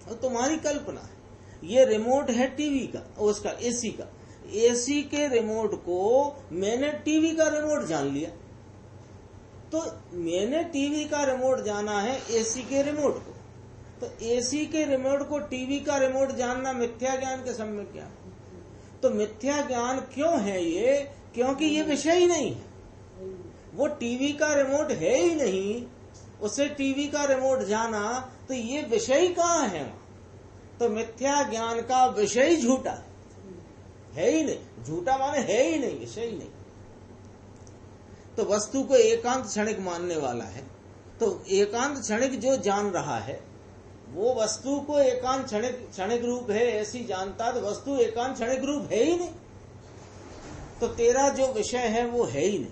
वो तुम्हारी कल्पना है। ये रिमोट है टीवी का, उसका एसी का। एसी के रिमोट को मैंने टीवी का रिमोट जान लिया, तो मैंने टीवी का रिमोट जाना है एसी के रिमोट को, तो एसी के रिमोट को टीवी का रिमोट जानना मिथ्या ज्ञान के सम्यक ज्ञान। तो मिथ्या ज्ञान क्यों है ये? क्योंकि ये विषय ही नहीं है, वो टीवी का रिमोट है ही नहीं, उसे टीवी का रिमोट जाना, तो ये विषय कहाँ है? तो मिथ्या ज्ञान का विषय झूठा है ही नहीं। झूठा माने है ही नहीं, विषय ही नहीं। तो वस्तु को एकांत क्षणिक मानने वाला है, तो एकांत क्षणिक जो जान रहा है वो वस्तु को एकांत क्षणिक रूप है ऐसी जानता, तो वस्तु एकांत क्षणिक रूप है ही नहीं, तो तेरा जो विषय है वो है ही नहीं।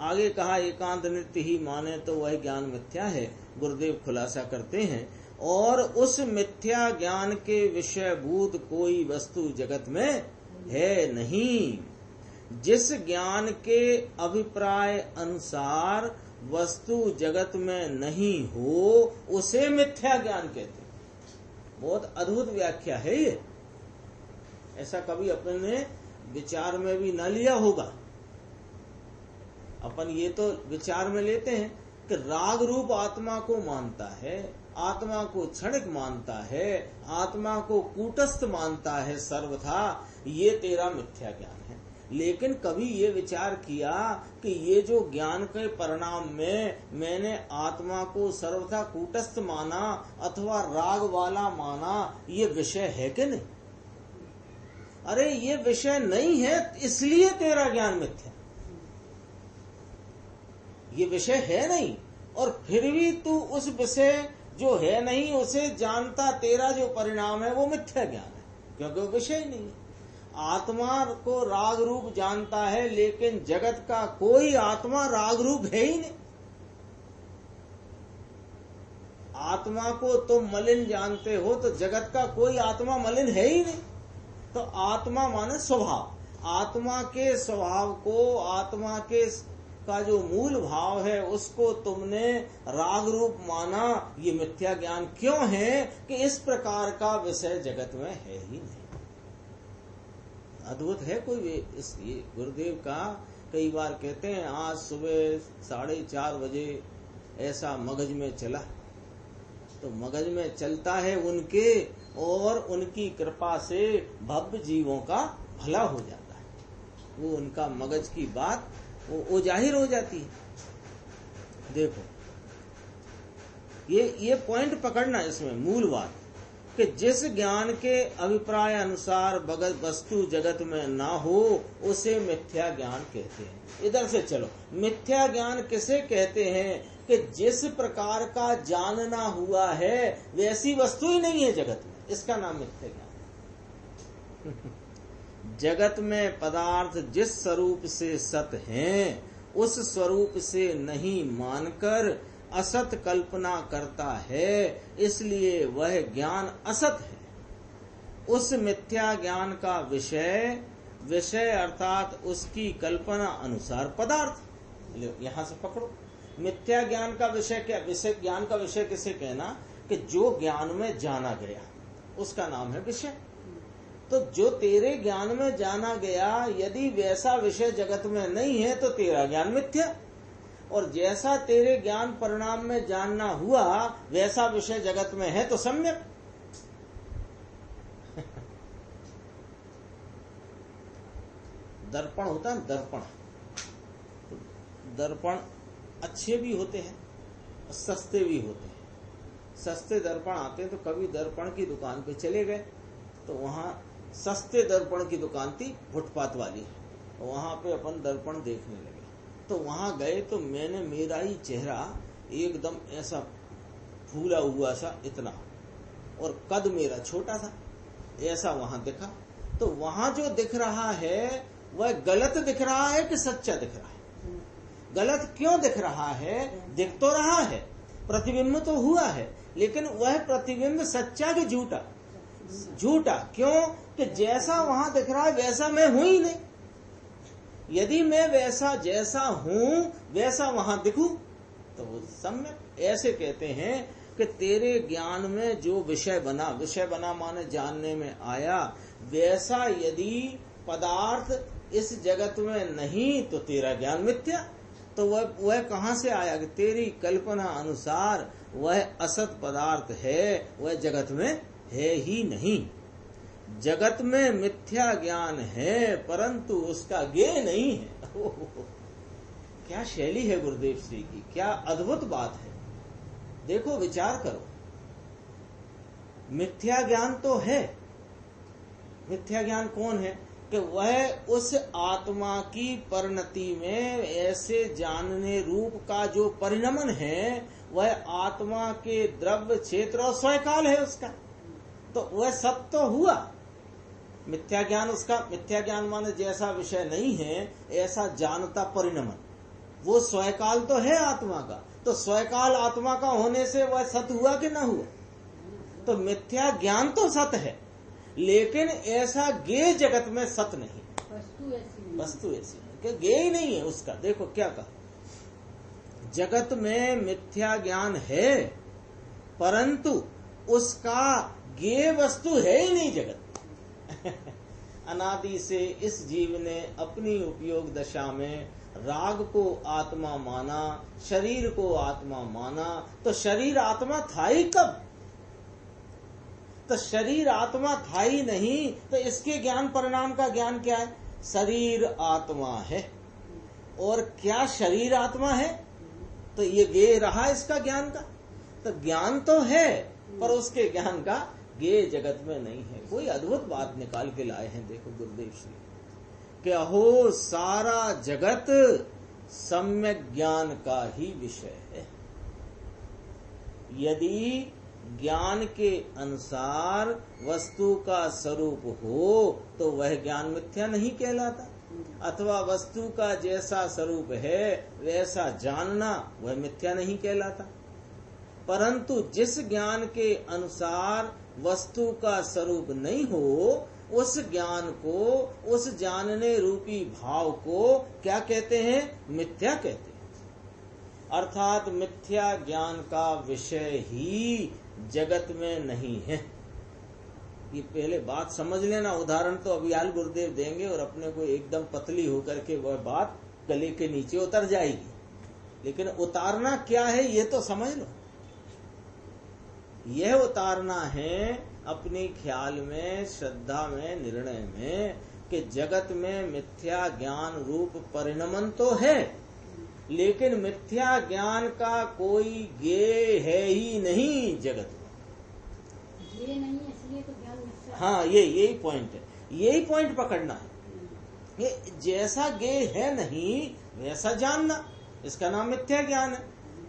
आगे कहा एकांत नित्य ही माने तो वह ज्ञान मिथ्या है। गुरुदेव खुलासा करते हैं, और उस मिथ्या ज्ञान के विषयभूत कोई वस्तु जगत में है नहीं। जिस ज्ञान के अभिप्राय अनुसार वस्तु जगत में नहीं हो उसे मिथ्या ज्ञान कहते हैं। बहुत अद्भुत व्याख्या है ये, ऐसा कभी अपने विचार में भी न लिया होगा। अपन ये तो विचार में लेते हैं कि राग रूप आत्मा को मानता है, आत्मा को क्षणिक मानता है, आत्मा को कूटस्थ मानता है सर्वथा, ये तेरा मिथ्या ज्ञान है। लेकिन कभी ये विचार किया कि ये जो ज्ञान के परिणाम में मैंने आत्मा को सर्वथा कूटस्थ माना अथवा राग वाला माना, ये विषय है कि नहीं? अरे ये विषय नहीं है, इसलिए तेरा ज्ञान मिथ्या। ये विषय है नहीं और फिर भी तू उस विषय जो है नहीं उसे जानता, तेरा जो परिणाम है वो मिथ्या ज्ञान है, क्योंकि वो विषय नहीं है। आत्मा को राग रूप जानता है, लेकिन जगत का कोई आत्मा राग रूप है ही नहीं। आत्मा को तुम मलिन जानते हो, तो जगत का कोई आत्मा मलिन है ही नहीं। तो आत्मा माने स्वभाव, आत्मा के स्वभाव को, आत्मा के का जो मूल भाव है उसको तुमने राग रूप माना, ये मिथ्या ज्ञान क्यों है कि इस प्रकार का विषय जगत में है ही नहीं। अद्भुत है कोई ये गुरुदेव का। कई बार कहते हैं आज सुबह 4:30 बजे ऐसा मगज में चला, तो मगज में चलता है उनके, और उनकी कृपा से भव्य जीवों का भला हो जाता है। वो उनका मगज की बात वो जाहिर हो जाती है। देखो ये पॉइंट पकड़ना इसमें मूल बात, कि जिस ज्ञान के अभिप्राय अनुसार वस्तु जगत में ना हो उसे मिथ्या ज्ञान कहते हैं। इधर से चलो, मिथ्या ज्ञान किसे कहते हैं कि जिस प्रकार का जानना हुआ है वैसी वस्तु ही नहीं है जगत में, इसका नाम मिथ्या ज्ञान है। जगत में पदार्थ जिस स्वरूप से सत हैं उस स्वरूप से नहीं मानकर असत कल्पना करता है, इसलिए वह ज्ञान असत है। उस मिथ्या ज्ञान का विषय अर्थात उसकी कल्पना अनुसार पदार्थ। यहां से पकड़ो, मिथ्या ज्ञान का विषय क्या? विषय ज्ञान का विषय किसे कहना? कि जो ज्ञान में जाना गया उसका नाम है विषय। तो जो तेरे ज्ञान में जाना गया, यदि वैसा विषय जगत में नहीं है तो तेरा ज्ञान मिथ्या, और जैसा तेरे ज्ञान परिणाम में जानना हुआ वैसा विषय जगत में है तो सम्यक। दर्पण होता है, दर्पण अच्छे भी होते हैं, सस्ते भी होते हैं। सस्ते दर्पण आते हैं, तो कभी दर्पण की दुकान पे चले गए तो वहां सस्ते दर्पण की दुकान थी फुटपाथ वाली, वहां पे अपन दर्पण देखने लगे। तो वहां गए तो मैंने मेरा ही चेहरा एकदम ऐसा फूला हुआ सा इतना, और कद मेरा छोटा था, ऐसा वहां दिखा। तो वहां जो दिख रहा है वह गलत दिख रहा है कि सच्चा दिख रहा है? गलत क्यों दिख रहा है? दिख तो रहा है, प्रतिबिंब तो हुआ है, लेकिन वह प्रतिबिंब सच्चा कि झूठा? झूठा। क्यों? कि जैसा वहां दिख रहा है वैसा मैं हूं ही नहीं। यदि मैं वैसा जैसा हूं वैसा वहां दिखूं तो वो सम्यक। ऐसे कहते हैं कि तेरे ज्ञान में जो विषय बना, विषय बना माने जानने में आया, वैसा यदि पदार्थ इस जगत में नहीं तो तेरा ज्ञान मिथ्या। तो वह कहां से आया? कि तेरी कल्पना अनुसार वह असत पदार्थ है, वह जगत में है ही नहीं। जगत में मिथ्या ज्ञान है परंतु उसका ज्ञेय नहीं है। क्या शैली है गुरुदेव श्री की, क्या अद्भुत बात है। देखो, विचार करो, मिथ्या ज्ञान तो है। मिथ्या ज्ञान कौन है? कि वह उस आत्मा की परिणति में ऐसे जानने रूप का जो परिणमन है, वह आत्मा के द्रव्य क्षेत्र और स्वकाल है उसका। तो वह सब तो हुआ। मिथ्या ज्ञान उसका, मिथ्या ज्ञान माने जैसा विषय नहीं है ऐसा जानता परिणमन, वो स्वकाल तो है आत्मा का। तो स्वकाल आत्मा का होने से वह सत हुआ कि न हुआ? तो मिथ्या ज्ञान तो सत है, लेकिन ऐसा ज्ञेय जगत में सत नहीं। वस्तु ऐसी नहीं, ज्ञेय नहीं है उसका। देखो क्या कहा, जगत में मिथ्या ज्ञान है परंतु उसका ज्ञेय वस्तु है ही नहीं जगत। अनादि से इस जीव ने अपनी उपयोग दशा में राग को आत्मा माना, शरीर को आत्मा माना। तो शरीर आत्मा था ही कब? तो शरीर आत्मा था ही नहीं, तो इसके ज्ञान परिणाम का ज्ञान क्या है? शरीर आत्मा है। और क्या शरीर आत्मा है? तो ये ज्ञेय रहा इसका ज्ञान का। तो ज्ञान तो है पर उसके ज्ञान का ज्ञेय जगत में नहीं है। कोई अद्भुत बात निकाल के लाए हैं। देखो गुरुदेव श्री, क्या हो सारा जगत सम्यक ज्ञान का ही विषय है। यदि ज्ञान के अनुसार वस्तु का स्वरूप हो तो वह ज्ञान मिथ्या नहीं कहलाता, अथवा वस्तु का जैसा स्वरूप है वैसा जानना वह मिथ्या नहीं कहलाता। परंतु जिस ज्ञान के अनुसार वस्तु का स्वरूप नहीं हो, उस ज्ञान को, उस जानने रूपी भाव को क्या कहते हैं? मिथ्या कहते हैं। अर्थात मिथ्या ज्ञान का विषय ही जगत में नहीं है। ये पहले बात समझ लेना। उदाहरण तो अभियाल गुरुदेव देंगे और अपने को एकदम पतली होकर के वह बात गले के नीचे उतर जाएगी, लेकिन उतारना क्या है ये तो समझ लो। यह उतारना है अपने ख्याल में, श्रद्धा में, निर्णय में कि जगत में मिथ्या ज्ञान रूप परिणमन तो है, लेकिन मिथ्या ज्ञान का कोई ज्ञेय है ही नहीं जगत में। ये नहीं है इसलिए तो ज्ञान मिथ्या। हाँ, यही पॉइंट है, यही पॉइंट पकड़ना है। ये जैसा ज्ञेय है नहीं वैसा जानना, इसका नाम मिथ्या ज्ञान है।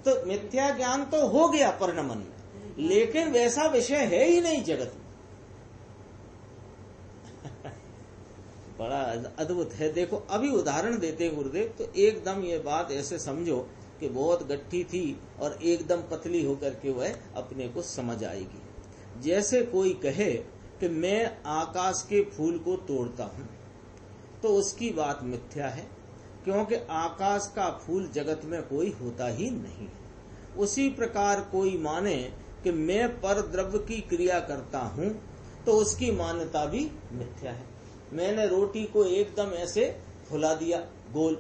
तो मिथ्या ज्ञान तो हो गया परिणमन में, लेकिन वैसा विषय है ही नहीं जगत में। बड़ा अद्भुत है। देखो, अभी उदाहरण देते गुरुदेव तो एकदम ये बात ऐसे समझो कि बहुत गट्ठी थी और एकदम पतली होकर के वह अपने को समझ आएगी। जैसे कोई कहे कि मैं आकाश के फूल को तोड़ता हूं, तो उसकी बात मिथ्या है, क्योंकि आकाश का फूल जगत में कोई होता ही नहीं। उसी प्रकार कोई माने कि मैं पर द्रव्य की क्रिया करता हूं, तो उसकी मान्यता भी मिथ्या है। मैंने रोटी को एकदम ऐसे फुला दिया गोल,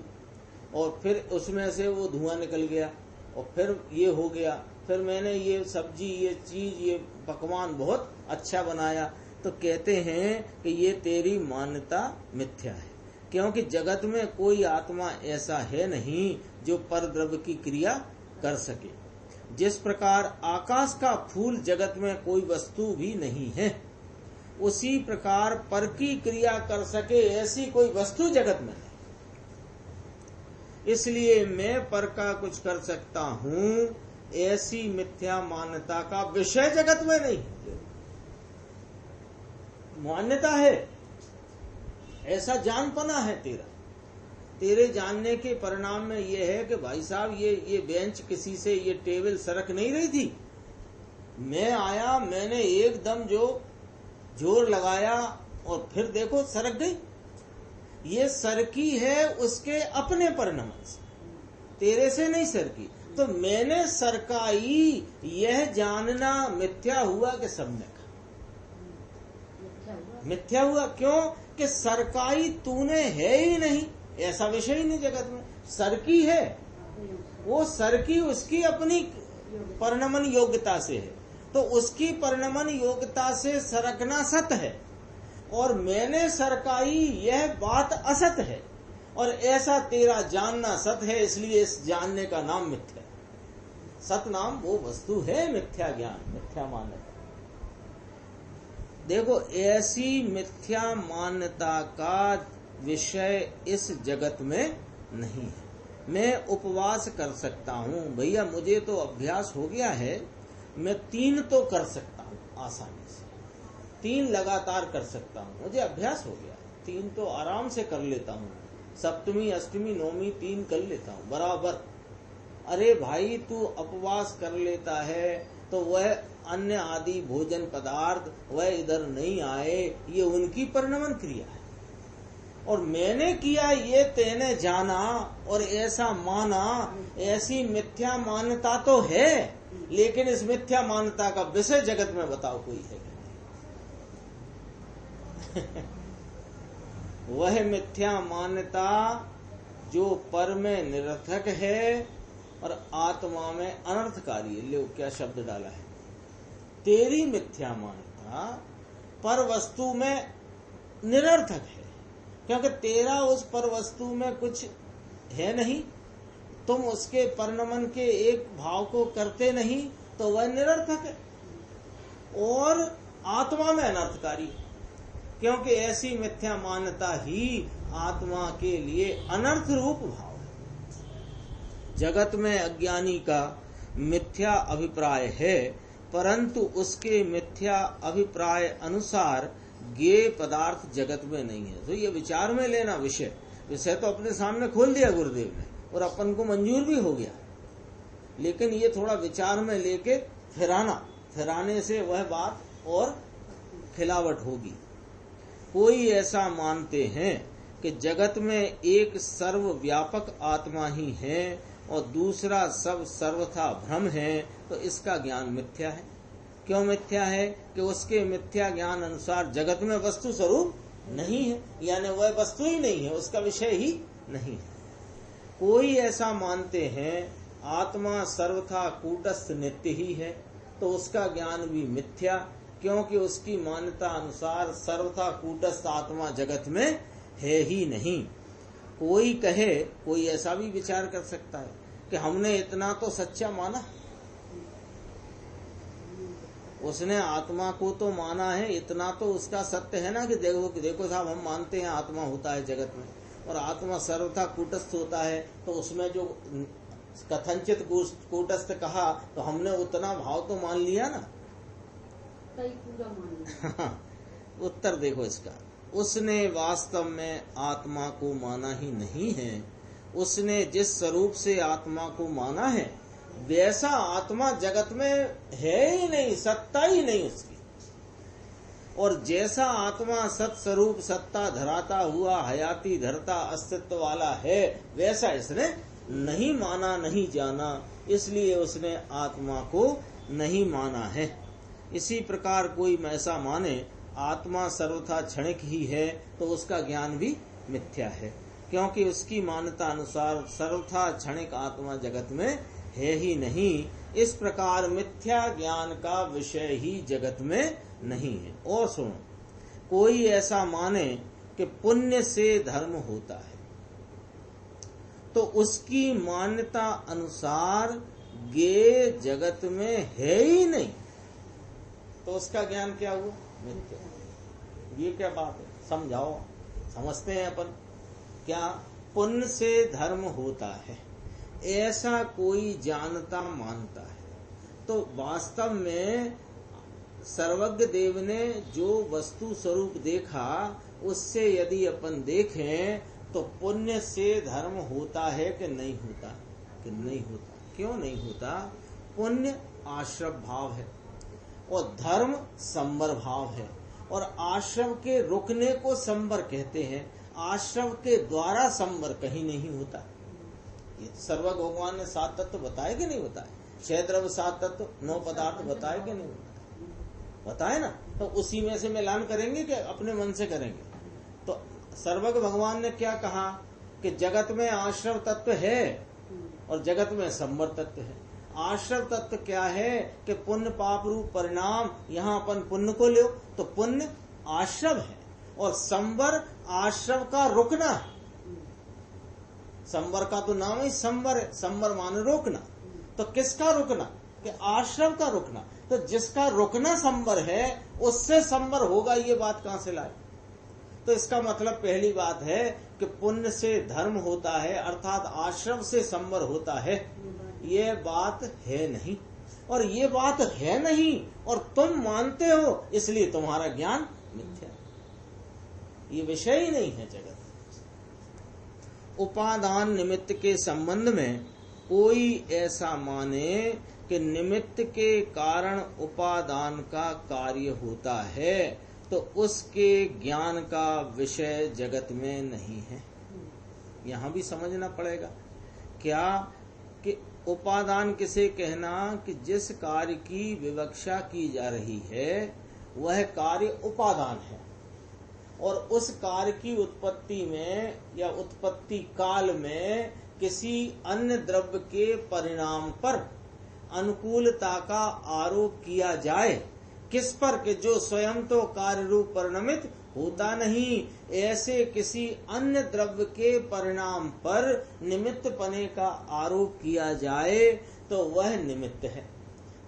और फिर उसमें से वो धुआं निकल गया, और फिर ये हो गया, फिर मैंने ये सब्जी, ये चीज, ये पकवान बहुत अच्छा बनाया, तो कहते हैं कि ये तेरी मान्यता मिथ्या है, क्योंकि जगत में कोई आत्मा ऐसा है नहीं जो पर द्रव्य की क्रिया कर सके। जिस प्रकार आकाश का फूल जगत में कोई वस्तु भी नहीं है, उसी प्रकार पर की क्रिया कर सके ऐसी कोई वस्तु जगत में नहीं। इसलिए मैं पर का कुछ कर सकता हूं, ऐसी मिथ्या मान्यता का विषय जगत में नहीं। मान्यता है, ऐसा जानपना है तेरे जानने के परिणाम में यह है कि भाई साहब ये बेंच किसी से, ये टेबल सरक नहीं रही थी, मैं आया, मैंने एकदम जो जोर लगाया और फिर देखो सरक गई। ये सरकी है उसके अपने परिणाम से, तेरे से नहीं सरकी। तो मैंने सरकाई, यह जानना मिथ्या हुआ कि सबने कहा मिथ्या हुआ। क्यों कि सरकाई तूने है ही नहीं, ऐसा विषय ही नहीं जगत में। सरकी है, वो सरकी उसकी अपनी परिणमन योग्यता से है, तो उसकी परिणमन योग्यता से सरकना सत है, और मैंने सरकाई यह बात असत है, और ऐसा तेरा जानना सत है, इसलिए इस जानने का नाम मिथ्या। सत नाम वो वस्तु है, मिथ्या ज्ञान, मिथ्या मान्यता। देखो, ऐसी मिथ्या मान्यता का विषय इस जगत में नहीं है। मैं उपवास कर सकता हूँ, भैया मुझे तो अभ्यास हो गया है, मैं 3 तो कर सकता हूँ आसानी से, 3 लगातार कर सकता हूँ, मुझे अभ्यास हो गया, 3 तो आराम से कर लेता हूँ, सप्तमी अष्टमी नवमी 3 कर लेता हूँ बराबर। अरे भाई तू उपवास कर लेता है तो वह अन्य आदि भोजन पदार्थ वह इधर नहीं आए, ये उनकी परिणमन क्रिया है, और मैंने किया ये तेने जाना और ऐसा माना, ऐसी मिथ्या मान्यता तो है, लेकिन इस मिथ्या मान्यता का विषय जगत में बताओ कोई है? वह मिथ्या मान्यता जो पर में निरर्थक है और आत्मा में अनर्थकारी है। लो क्या शब्द डाला है, तेरी मिथ्या मान्यता पर वस्तु में निरर्थक है, क्योंकि तेरा उस पर वस्तु में कुछ है नहीं, तुम उसके परिणमन के एक भाव को करते नहीं, तो वह निरर्थक है, और आत्मा में अनर्थकारी, क्योंकि ऐसी मिथ्या मान्यता ही आत्मा के लिए अनर्थ रूप भाव है। जगत में अज्ञानी का मिथ्या अभिप्राय है, परंतु उसके मिथ्या अभिप्राय अनुसार ज्ञेय पदार्थ जगत में नहीं है। तो ये विचार में लेना विषय तो अपने सामने खोल दिया गुरुदेव ने, और अपन को मंजूर भी हो गया, लेकिन ये थोड़ा विचार में लेके फिराने से वह बात और खिलावट होगी। कोई ऐसा मानते हैं कि जगत में एक सर्वव्यापक आत्मा ही है और दूसरा सब सर्वथा भ्रम है, तो इसका ज्ञान मिथ्या है। क्यों मिथ्या है? कि उसके मिथ्या ज्ञान अनुसार जगत में वस्तु स्वरूप नहीं है, यानी वह वस्तु ही नहीं है, उसका विषय ही नहीं है। कोई ऐसा मानते हैं आत्मा सर्वथा कूटस्थ नित्य ही है, तो उसका ज्ञान भी मिथ्या, क्योंकि उसकी मान्यता अनुसार सर्वथा कूटस्थ आत्मा जगत में है ही नहीं। कोई कहे, कोई ऐसा भी विचार कर सकता है कि हमने इतना तो सच्चा माना, उसने आत्मा को तो माना है, इतना तो उसका सत्य है ना कि देखो साहब, हम मानते हैं आत्मा होता है जगत में, और आत्मा सर्वथा कूटस्थ होता है, तो उसमें जो कथनचित कूटस्थ कहा, तो हमने उतना भाव तो मान लिया ना, पूरा मान लिया। उत्तर देखो इसका, उसने वास्तव में आत्मा को माना ही नहीं है। उसने जिस स्वरूप से आत्मा को माना है वैसा आत्मा जगत में है ही नहीं, सत्ता ही नहीं उसकी, और जैसा आत्मा सत्स्वरूप सत्ता धराता हुआ हयाती धरता अस्तित्व वाला है, वैसा इसने नहीं माना, नहीं जाना, इसलिए उसने आत्मा को नहीं माना है। इसी प्रकार कोई ऐसा माने आत्मा सर्वथा क्षणिक ही है, तो उसका ज्ञान भी मिथ्या है, क्योंकि उसकी मान्यता अनुसार सर्वथा क्षणिक आत्मा जगत में है ही नहीं। इस प्रकार मिथ्या ज्ञान का विषय ही जगत में नहीं है। और सुनो, कोई ऐसा माने कि पुण्य से धर्म होता है, तो उसकी मान्यता अनुसार ज्ञेय जगत में है ही नहीं, तो उसका ज्ञान क्या हुआ? मिथ्या। ये क्या बात है? समझाओ। समझते हैं अपन क्या पुण्य से धर्म होता है ऐसा कोई जानता मानता है, तो वास्तव में सर्वज्ञ देव ने जो वस्तु स्वरूप देखा उससे यदि अपन देखें तो पुण्य से धर्म होता है कि नहीं होता? कि नहीं होता। क्यों नहीं होता? पुण्य आश्रव भाव है और धर्म संवर भाव है, और आश्रव के रुकने को संवर कहते हैं। आश्रव के द्वारा संवर कहीं नहीं होता। ये सर्वज्ञ भगवान ने 7 तत्व बताए कि नहीं बताए? 6 द्रव्य 7 तत्व 9 पदार्थ बताए कि नहीं बताए ना? तो उसी में से मिलान करेंगे कि अपने मन से करेंगे? तो सर्वज्ञ भगवान ने क्या कहा कि जगत में आश्रव तत्व है और जगत में संवर तत्व है। आश्रव तत्व क्या है कि पुण्य पाप रूप परिणाम, यहाँ अपन पुण्य को लो तो पुण्य आश्रव है, और संवर आश्रव का रुकना है। संवर का तो नाम ही संवर है, संवर माने रोकना। तो किसका रुकना? कि आश्रव का रुकना। तो जिसका रुकना संवर है उससे संवर होगा, ये बात कहां से लाए? तो इसका मतलब पहली बात है कि पुण्य से धर्म होता है, अर्थात आश्रव से संवर होता है, ये बात है नहीं। और ये बात है नहीं और तुम मानते हो, इसलिए तुम्हारा ज्ञान मिथ्या है। ये विषय ही नहीं है जगत। उपादान निमित्त के संबंध में कोई ऐसा माने कि निमित्त के कारण उपादान का कार्य होता है, तो उसके ज्ञान का विषय जगत में नहीं है। यहां भी समझना पड़ेगा क्या कि उपादान किसे कहना? कि जिस कार्य की विवक्षा की जा रही है वह कार्य उपादान है, और उस कार्य की उत्पत्ति में या उत्पत्ति काल में किसी अन्य द्रव्य के परिणाम पर अनुकूलता का आरोप किया जाए। किस पर? कि जो स्वयं तो कार्य रूप परिणमित होता नहीं, ऐसे किसी अन्य द्रव्य के परिणाम पर निमित्त पने का आरोप किया जाए तो वह निमित्त है।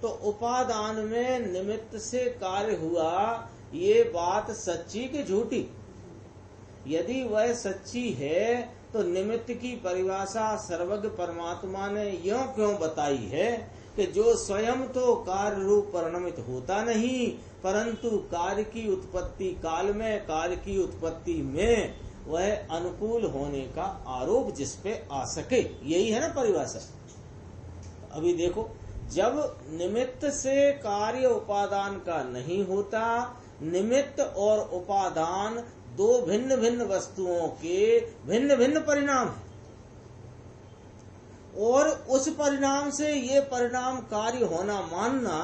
तो उपादान में निमित्त से कार्य हुआ, ये बात सच्ची कि झूठी? यदि वह सच्ची है तो निमित्त की परिभाषा सर्वज्ञ परमात्मा ने यों क्यों बताई है कि जो स्वयं तो कार्य रूप परिणमित होता नहीं, परंतु कार्य की उत्पत्ति काल में, कार्य की उत्पत्ति में वह अनुकूल होने का आरोप जिस पे आ सके, यही है ना परिभाषा। अभी देखो, जब निमित्त से कार्य उपादान का नहीं होता, निमित्त और उपादान दो भिन्न भिन्न वस्तुओं के भिन्न भिन्न परिणाम हैं, और उस परिणाम से ये परिणाम कार्य होना मानना,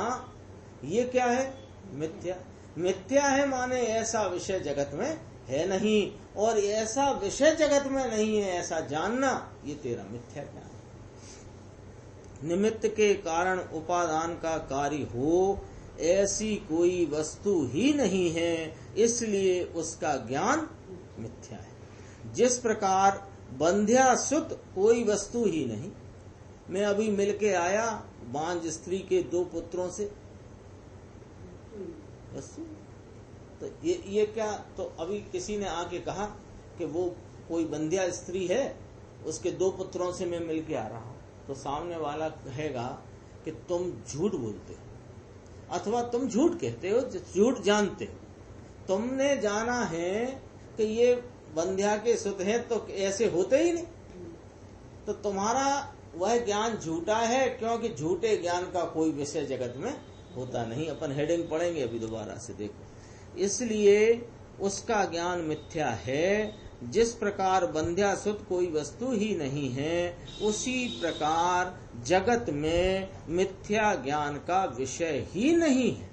ये क्या है? मिथ्या। मिथ्या है माने ऐसा विषय जगत में है नहीं, और ऐसा विषय जगत में नहीं है ऐसा जानना, ये तेरा मिथ्या ज्ञान। निमित्त के कारण उपादान का कार्य हो ऐसी कोई वस्तु ही नहीं है, इसलिए उसका ज्ञान मिथ्या है। जिस प्रकार बंध्या सुत कोई वस्तु ही नहीं। मैं अभी मिलके आया बांझ स्त्री के 2 पुत्रों से, वस्तु तो ये क्या? तो अभी किसी ने आके कहा कि वो कोई बंध्या स्त्री है, उसके 2 पुत्रों से मैं मिलके आ रहा हूं, तो सामने वाला कहेगा कि तुम झूठ बोलते हो, अथवा तुम झूठ कहते हो, झूठ जानते हो। तुमने जाना है कि ये बंध्या के सुत है, तो ऐसे होते ही नहीं। तो तुम्हारा वह ज्ञान झूठा है, क्योंकि झूठे ज्ञान का कोई विषय जगत में होता नहीं। अपन हेडिंग पढ़ेंगे अभी दोबारा से, देखो। इसलिए उसका ज्ञान मिथ्या है। जिस प्रकार बंध्या सुत कोई वस्तु ही नहीं है, उसी प्रकार जगत में मिथ्या ज्ञान का विषय ही नहीं है,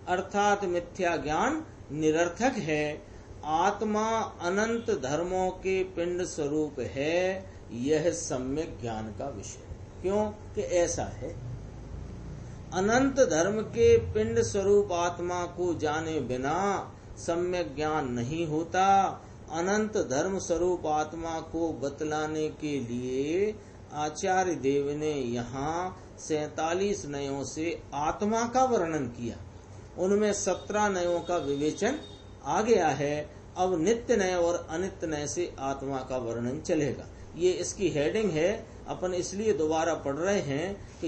अर्थात मिथ्या ज्ञान निरर्थक है। आत्मा अनंत धर्मों के पिंड स्वरूप है, यह सम्यक ज्ञान का विषय। क्यों कि ऐसा है, अनंत धर्म के पिंड स्वरूप आत्मा को जाने बिना सम्यक ज्ञान नहीं होता। अनंत धर्म स्वरूप आत्मा को बतलाने के लिए आचार्य देव ने यहाँ 47 नयों से आत्मा का वर्णन किया। उनमें 17 नयों का विवेचन आ गया है। अब नित्य नय और अनित्य नय से आत्मा का वर्णन चलेगा। ये इसकी हेडिंग है, अपन इसलिए दोबारा पढ़ रहे हैं कि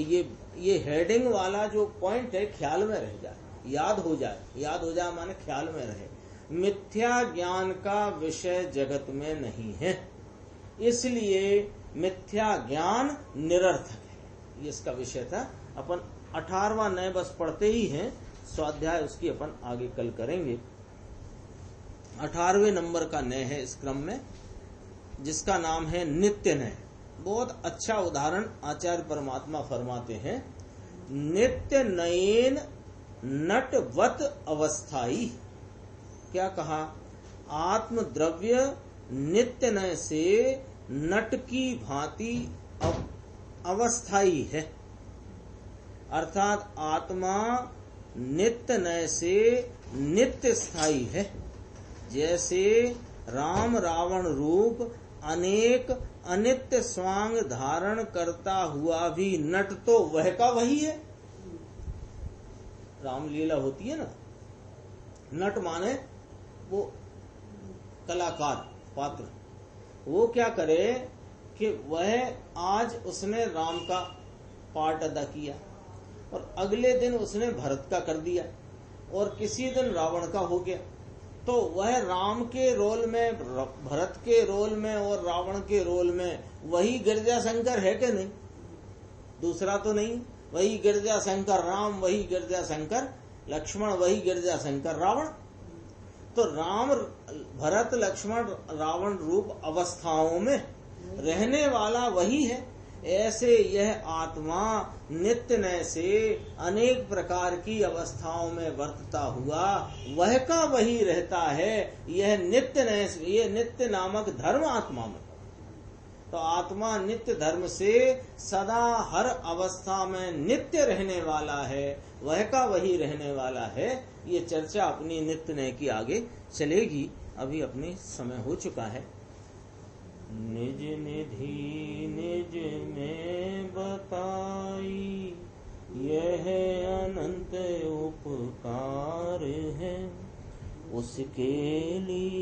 ये हेडिंग वाला जो पॉइंट है ख्याल में रह जाए, याद हो जाए माने ख्याल में रहे। मिथ्या ज्ञान का विषय जगत में नहीं है, इसलिए मिथ्या ज्ञान निरर्थक है। ये इसका विषय था। अपन 18वां नय बस पढ़ते ही हैं, स्वाध्याय उसकी अपन आगे कल करेंगे। 18वें नंबर का नय है इस क्रम में, जिसका नाम है नित्य नय। बहुत अच्छा उदाहरण आचार्य परमात्मा फरमाते हैं, नित्य नयेन नटवत अवस्थाई। क्या कहा? आत्म द्रव्य नित्य नय से नट की भांति अवस्थाई है, अर्थात आत्मा नित्य नय से नित्य स्थायी है। जैसे राम रावण रूप अनेक अनित्य स्वांग धारण करता हुआ भी नट तो वह का वही है। रामलीला होती है ना, नट माने वो कलाकार पात्र, वो क्या करे कि वह आज उसने राम का पार्ट अदा किया और अगले दिन उसने भरत का कर दिया और किसी दिन रावण का हो गया, तो वह राम के रोल में, भरत के रोल में और रावण के रोल में वही गिरजा शंकर है कि नहीं? दूसरा तो नहीं। वही गिरजा शंकर राम, वही गिरजा शंकर लक्ष्मण, वही गिरजा शंकर रावण। तो राम भरत लक्ष्मण रावण रूप अवस्थाओं में रहने वाला वही है। ऐसे यह आत्मा नित्य नय से अनेक प्रकार की अवस्थाओं में वर्तता हुआ वह का वही रहता है। यह नित्य नय, ये नित्य नामक धर्म आत्मा में। तो आत्मा नित्य धर्म से सदा हर अवस्था में नित्य रहने वाला है, वह का वही रहने वाला है। ये चर्चा अपनी नित्य नय की आगे चलेगी। अभी अपनी समय हो चुका है। निज निधि निज में बताई, यह अनंत उपकार है, उसके लिए